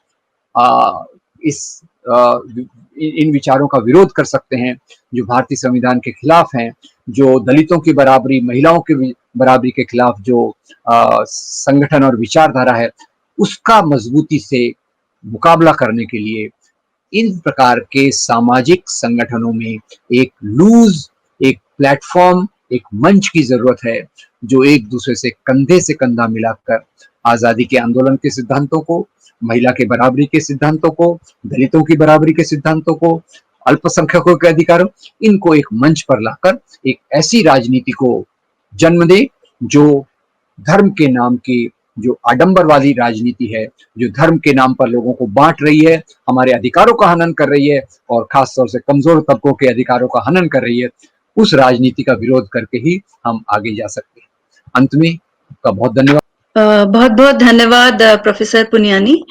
इन विचारों का विरोध कर सकते हैं, जो भारतीय संविधान के खिलाफ हैं, जो दलितों की बराबरी, महिलाओं की बराबरी के खिलाफ जो संगठन और विचारधारा है, उसका मजबूती से मुकाबला करने के लिए इन प्रकार के सामाजिक संगठनों में एक प्लेटफॉर्म, एक मंच की जरूरत है, जो एक दूसरे से कंधा मिलाकर आजादी के आंदोलन के सिद्धांतों को, महिला के बराबरी के सिद्धांतों को, दलितों की बराबरी के सिद्धांतों को, अल्पसंख्यकों के अधिकारों, इनको एक मंच पर लाकर एक ऐसी राजनीति को जन्म दे जो धर्म के नाम की, जो आडंबर वाली राजनीति है, जो धर्म के नाम पर लोगों को बांट रही है, हमारे अधिकारों का हनन कर रही है और खास तौर से कमजोर तबकों के अधिकारों का हनन कर रही है, उस राजनीति का विरोध करके ही हम आगे जा सकते हैं। अंत में आपका बहुत धन्यवाद। बहुत बहुत धन्यवाद प्रोफेसर पुनियानी।